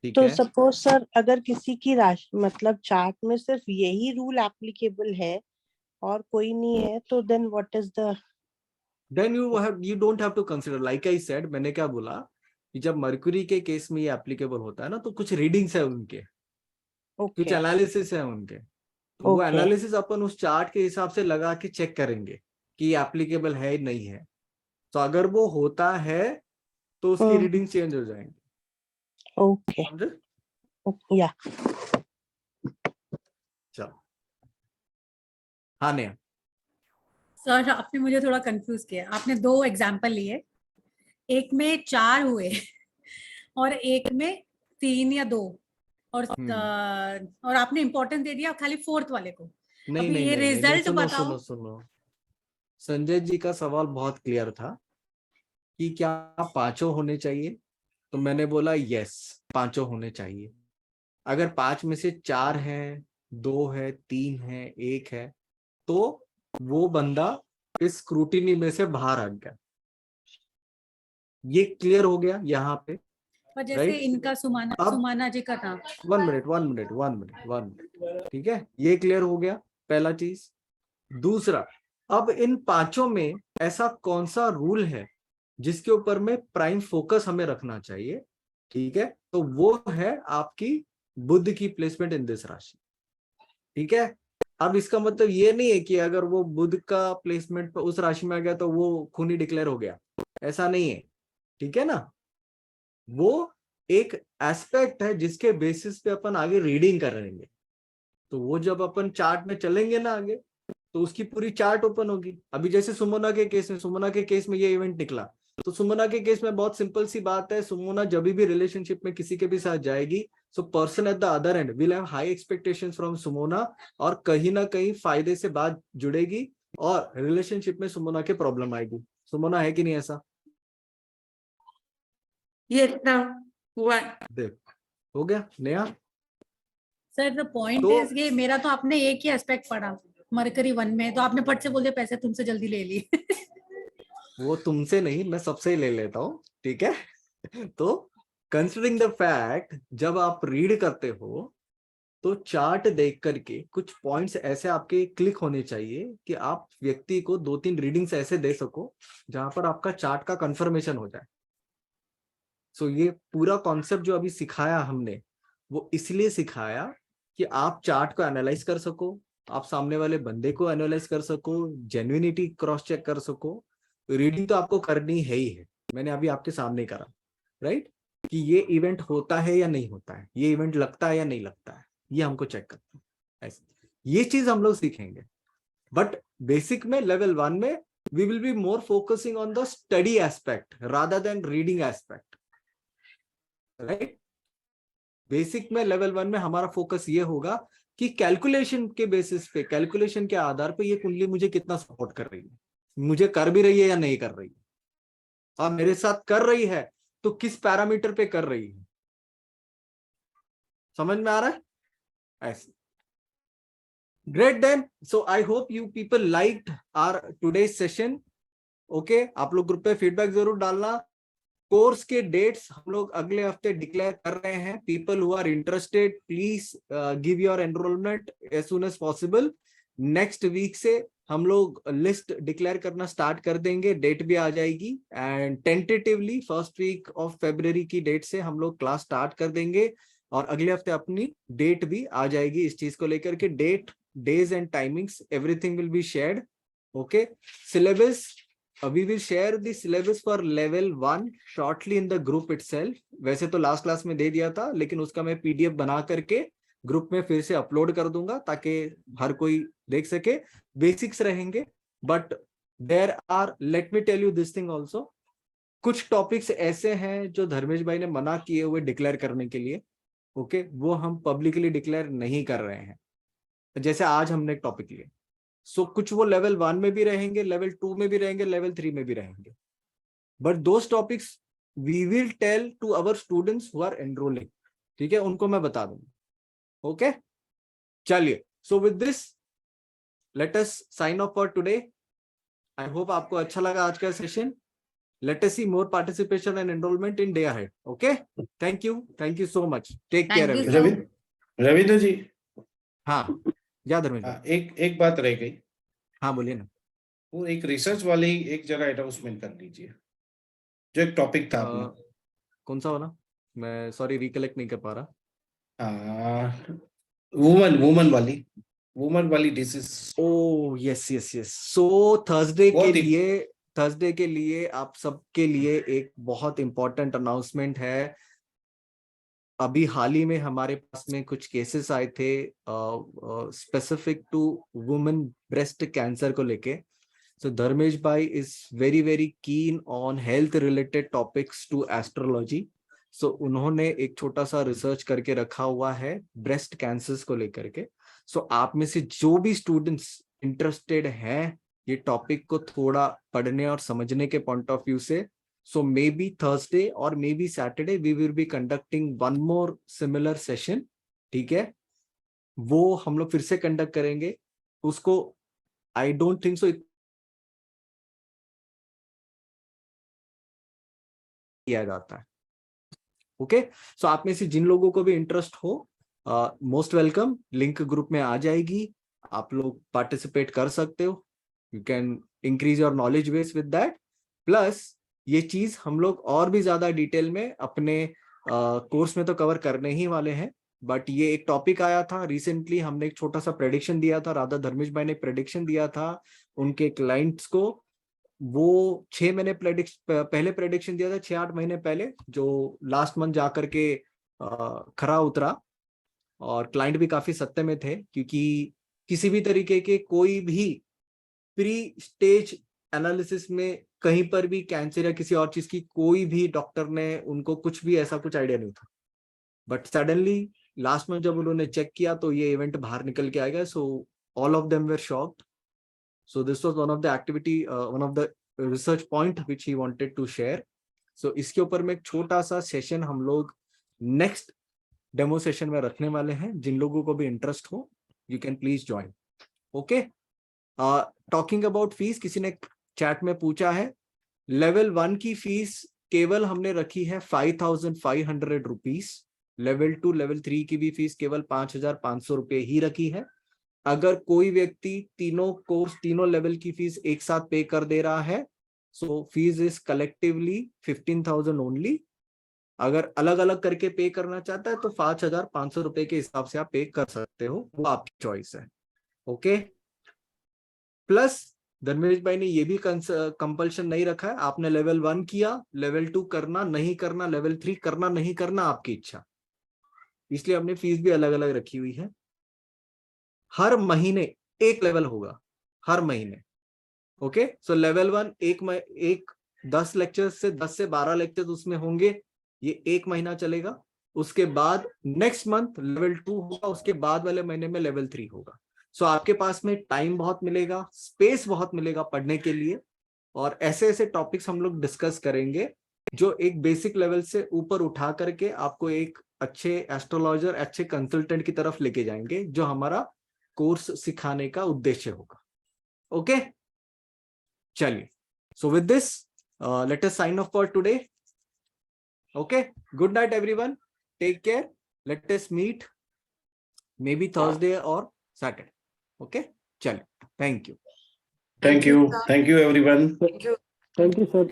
तो सपोज सर अगर किसी की राशि मतलब चार्ट में सिर्फ यही रूल एप्लीकेबल है और कोई नहीं है, तो then what is the then you don't have to consider. Like I said, मैंने क्या बोला कि जब मर्क्यूरी के केस में ये एप्लीकेबल होता है ना, तो कुछ रीडिंग्स है उनके, कुछ एनालिसिस है उनके, तो वो एनालिसिस अपन उस चार्ट के हिसाब से लगा के चेक करेंगे कि एप्लीकेबल है नहीं है। तो अगर वो होता है तो उसकी रीडिंग चेंज हो जाएंगे। ओके या चलो। हाँ नेहा। सर आपने मुझे थोड़ा कंफ्यूज किया। आपने 2 एग्जांपल लिए, एक में 4 हुए और एक में 3 या 2, और आपने इम्पोर्टेंस दे दिया खाली 4th वाले को। नहीं अभी नहीं ये नहीं, रिजल्ट सुनो बताओ। सुनो सुनो, संजय जी का सवाल बहुत क्लियर था कि क्या पांचों होने चाहिए, तो मैंने बोला यस, पांचों होने चाहिए। अगर 5 में से 4 है, 2 है, 3 है, 1 है, तो वो बंदा इस स्क्रूटिनी में से बाहर आ गया। ये क्लियर हो गया यहाँ पे, पर जैसे right? इनका अब- सुमाना जी का था। 1 मिनट, ठीक है, ये क्लियर हो गया पहला चीज। दूसरा, अब इन पांचों में ऐसा कौन सा रूल है जिसके ऊपर में प्राइम फोकस हमें रखना चाहिए, ठीक है, तो वो है आपकी बुध की प्लेसमेंट इन दिस राशि। ठीक है, अब इसका मतलब ये नहीं है कि अगर वो बुध का प्लेसमेंट पर उस राशि में आ गया तो वो खूनी डिक्लेयर हो गया, ऐसा नहीं है, ठीक है ना। वो एक एस्पेक्ट है जिसके बेसिस पे अपन आगे रीडिंग कर रहे हैं। तो वो जब अपन चार्ट में चलेंगे ना आगे, तो उसकी पूरी चार्ट ओपन होगी। अभी जैसे सुमोना के केस में ये इवेंट निकला, तो सुमोना के केस में बहुत सिंपल सी बात है, सुमोना जब भी रिलेशनशिप में किसी के भी साथ जाएगी, so person at the other and will have high expectations from Sumona, और कहीं ना कहीं फायदे से बात जुड़ेगी और रिलेशनशिप में सुमोना के प्रॉब्लम आएगी। सुमोना है कि नहीं ऐसा? ये था हुआ। देख, हो गया नया। सर द पॉइंट तो- इज ये, मेरा तो आपने एक ही एस्पेक्ट पढ़ा मरकरी 1 में, तो आपने फट से बोल दिया पैसे तुमसे जल्दी ले ली। वो तुमसे नहीं, मैं सबसे ही ले लेता हूँ, ठीक है। तो कंसिडरिंग द फैक्ट, जब आप रीड करते हो तो चार्ट देख करके कुछ पॉइंट्स ऐसे आपके क्लिक होने चाहिए कि आप व्यक्ति को 2-3 रीडिंग्स ऐसे दे सको जहां पर आपका चार्ट का कंफर्मेशन हो जाए। सो ये पूरा कॉन्सेप्ट जो अभी सिखाया हमने, वो इसलिए सिखाया कि आप चार्ट को एनालाइज कर सको, आप सामने वाले बंदे को एनालाइज कर सको, जेन्युइनिटी क्रॉस चेक कर सको। रीडिंग तो आपको करनी है ही है, मैंने अभी आपके सामने करा, राइट, कि ये इवेंट होता है या नहीं होता है, ये इवेंट लगता है या नहीं लगता है, ये हमको चेक करना है। ऐसे ये चीज हम लोग सीखेंगे। बट बेसिक में लेवल 1 में we will be more focusing on the study aspect rather than reading aspect, right. Basic में लेवल 1 में हमारा फोकस ये होगा कि कैलकुलेशन के बेसिस पे, कैलकुलेशन के आधार पे ये कुंडली मुझे कितना सपोर्ट कर रही है, मुझे कर भी रही है या नहीं कर रही है, और मेरे साथ कर रही है तो किस पैरामीटर पे कर रही है। समझ में आ रहा है? ऐसे great then, so I hope you people liked our today's session. Okay, आप लोग ग्रुप पे फीडबैक जरूर डालना। कोर्स के डेट्स हम लोग अगले हफ्ते डिक्लेयर कर रहे हैं। People who are interested please give your enrolment as soon as possible. Next week से हम लोग लिस्ट डिक्लेयर करना स्टार्ट कर देंगे, डेट भी आ जाएगी, and tentatively first week of February की डेट से हम लोग क्लास स्टार्ट कर देंगे, और अगले हफ्ते अपनी डेट भी आ जाएगी इस चीज को लेकर के। Date, days and timings, everything will be shared. Okay, syllabus, we will share the syllabus for level 1 shortly in the group itself। वैसे तो लास्ट क्लास में दे दिया था, लेकिन उसका मैं पीडीएफ बना करके ग्रुप में फिर से अपलोड कर दूंगा ताकि हर कोई देख सके। बेसिक्स रहेंगे, but there are, let me tell you this thing also, कुछ टॉपिक्स ऐसे हैं जो धर्मेश भाई ने मना किए हुए डिक्लेयर करने के लिए, ओके, वो हम पब्लिकली डिक्लेयर नहीं कर रहे हैं। जैसे आज हमने एक टॉपिक लिया, सो कुछ वो लेवल 1 में भी रहेंगे, लेवल 2 में भी रहेंगे, लेवल 3 में भी रहेंगे, but those topics we will tell to our students who are enrolling, ठीक है, उनको मैं बता दूंगा। ओके, चलिए, so with this let us sign off for today. I hope आपको अच्छा लगा आज का सेशन। Let us see more participation and enrolment in day ahead. Okay, thank you so much, take care Thank you, everyone. Ravindra ji, हाँ, या धर्मेश भाई, एक बात रह गई। हाँ बोलिए ना। वो एक रिसर्च वाली एक जगह अनाउंसमेंट कर लीजिए, जो एक टॉपिक था अपना। कौन सा वाला? मैं सॉरी रिकलेक्ट नहीं कर पा रहा। वुमन वाली डिसीज। ओ yes yes yes, so Thursday के लिए आप सबके लिए एक बहुत इंपॉर्टेंट अनाउंसमेंट है। अभी हाल ही में हमारे पास में कुछ केसेस आए थे specific to women breast cancer को लेके। सो धर्मेश भाई is very very keen on health related topics to astrology. So उन्होंने एक छोटा सा रिसर्च करके रखा हुआ है ब्रेस्ट कैंसर्स को लेकर के। सो आप में से जो भी स्टूडेंट्स इंटरेस्टेड हैं ये टॉपिक को थोड़ा पढ़ने और समझने के पॉइंट ऑफ व्यू से. So maybe Thursday or maybe Saturday we will be conducting one more similar session. ठीक है, वो हम लोग फिर से कंडक्ट करेंगे. उसको I don't think so किया जाता है. ओके, सो आप में से जिन लोगों को भी इंटरेस्ट हो, मोस्ट वेलकम. लिंक ग्रुप में आ जाएगी, आप लोग पार्टिसिपेट कर सकते हो. You can increase your knowledge base with that. Plus ये चीज हम लोग और भी ज्यादा डिटेल में अपने कोर्स में तो कवर करने ही वाले हैं. बट ये एक टॉपिक आया था रिसेंटली, हमने एक छोटा सा प्रेडिक्शन दिया था. राधा धर्मेश भाई ने एक प्रेडिक्शन दिया था उनके क्लाइंट्स को. वो 6 महीने पहले प्रेडिक्शन दिया था, 6-8 महीने पहले, जो लास्ट मंथ जाकर के खरा उतरा. और क्लाइंट भी काफी सत्य में थे, क्योंकि किसी भी तरीके के कोई भी प्री स्टेज एनालिसिस में कहीं पर भी कैंसर या किसी और चीज की कोई भी डॉक्टर ने उनको कुछ भी ऐसा कुछ आइडिया नहीं था. बट सडनली लास्ट में जब उन्होंने चेक किया तो ये इवेंट बाहर निकल के आ गया. So all of them were shocked. So this was one of the activity, one of the research point which he wanted to share. So इसके ऊपर में एक छोटा सा सेशन हम लोग नेक्स्ट डेमो सेशन में रखने वाले हैं. जिन लोगों को भी इंटरेस्ट हो, you can please join. Okay, talking about fees, किसी ने चैट में पूछा है. लेवल 1 की फीस केवल हमने रखी है 5,500 रुपीज. लेवल 2 लेवल 3 की भी फीस केवल 5,500 रुपये ही रखी है. अगर कोई व्यक्ति तीनों कोर्स, तीनों लेवल की फीस एक साथ पे कर दे रहा है, सो फीस इज कलेक्टिवली 15,000 ओनली. अगर अलग अलग करके पे करना चाहता है तो 5,500 रुपए के हिसाब से आप पे कर सकते हो, वो आपकी चॉइस है. ओके, प्लस धर्मेश भाई ने ये भी कंपल्शन नहीं रखा है, आपने लेवल 1 किया, लेवल 2 करना नहीं करना, लेवल 3 करना नहीं करना, आपकी इच्छा. इसलिए हमने फीस भी अलग अलग रखी हुई है. हर महीने एक लेवल होगा, हर महीने. ओके, सो लेवल 1 एक 10 लेक्चर से 10 से 12 लेक्चर उसमें होंगे, ये 1 महीना चलेगा. उसके बाद नेक्स्ट मंथ लेवल 2 होगा, उसके बाद वाले महीने में लेवल 3 होगा. सो आपके पास में टाइम बहुत मिलेगा, स्पेस बहुत मिलेगा पढ़ने के लिए. और ऐसे ऐसे टॉपिक्स हम लोग डिस्कस करेंगे जो एक बेसिक लेवल से ऊपर उठा करके आपको एक अच्छे एस्ट्रोलॉजर, अच्छे कंसल्टेंट की तरफ लेके जाएंगे, जो हमारा कोर्स सिखाने का उद्देश्य होगा. ओके, चलिए. So with this let us sign off for today. Okay, good night everyone, take care. Let us meet maybe Thursday और सैटरडे. ओके, चलिए. Thank you. Thank you. Thank you, everyone. Thank you sir.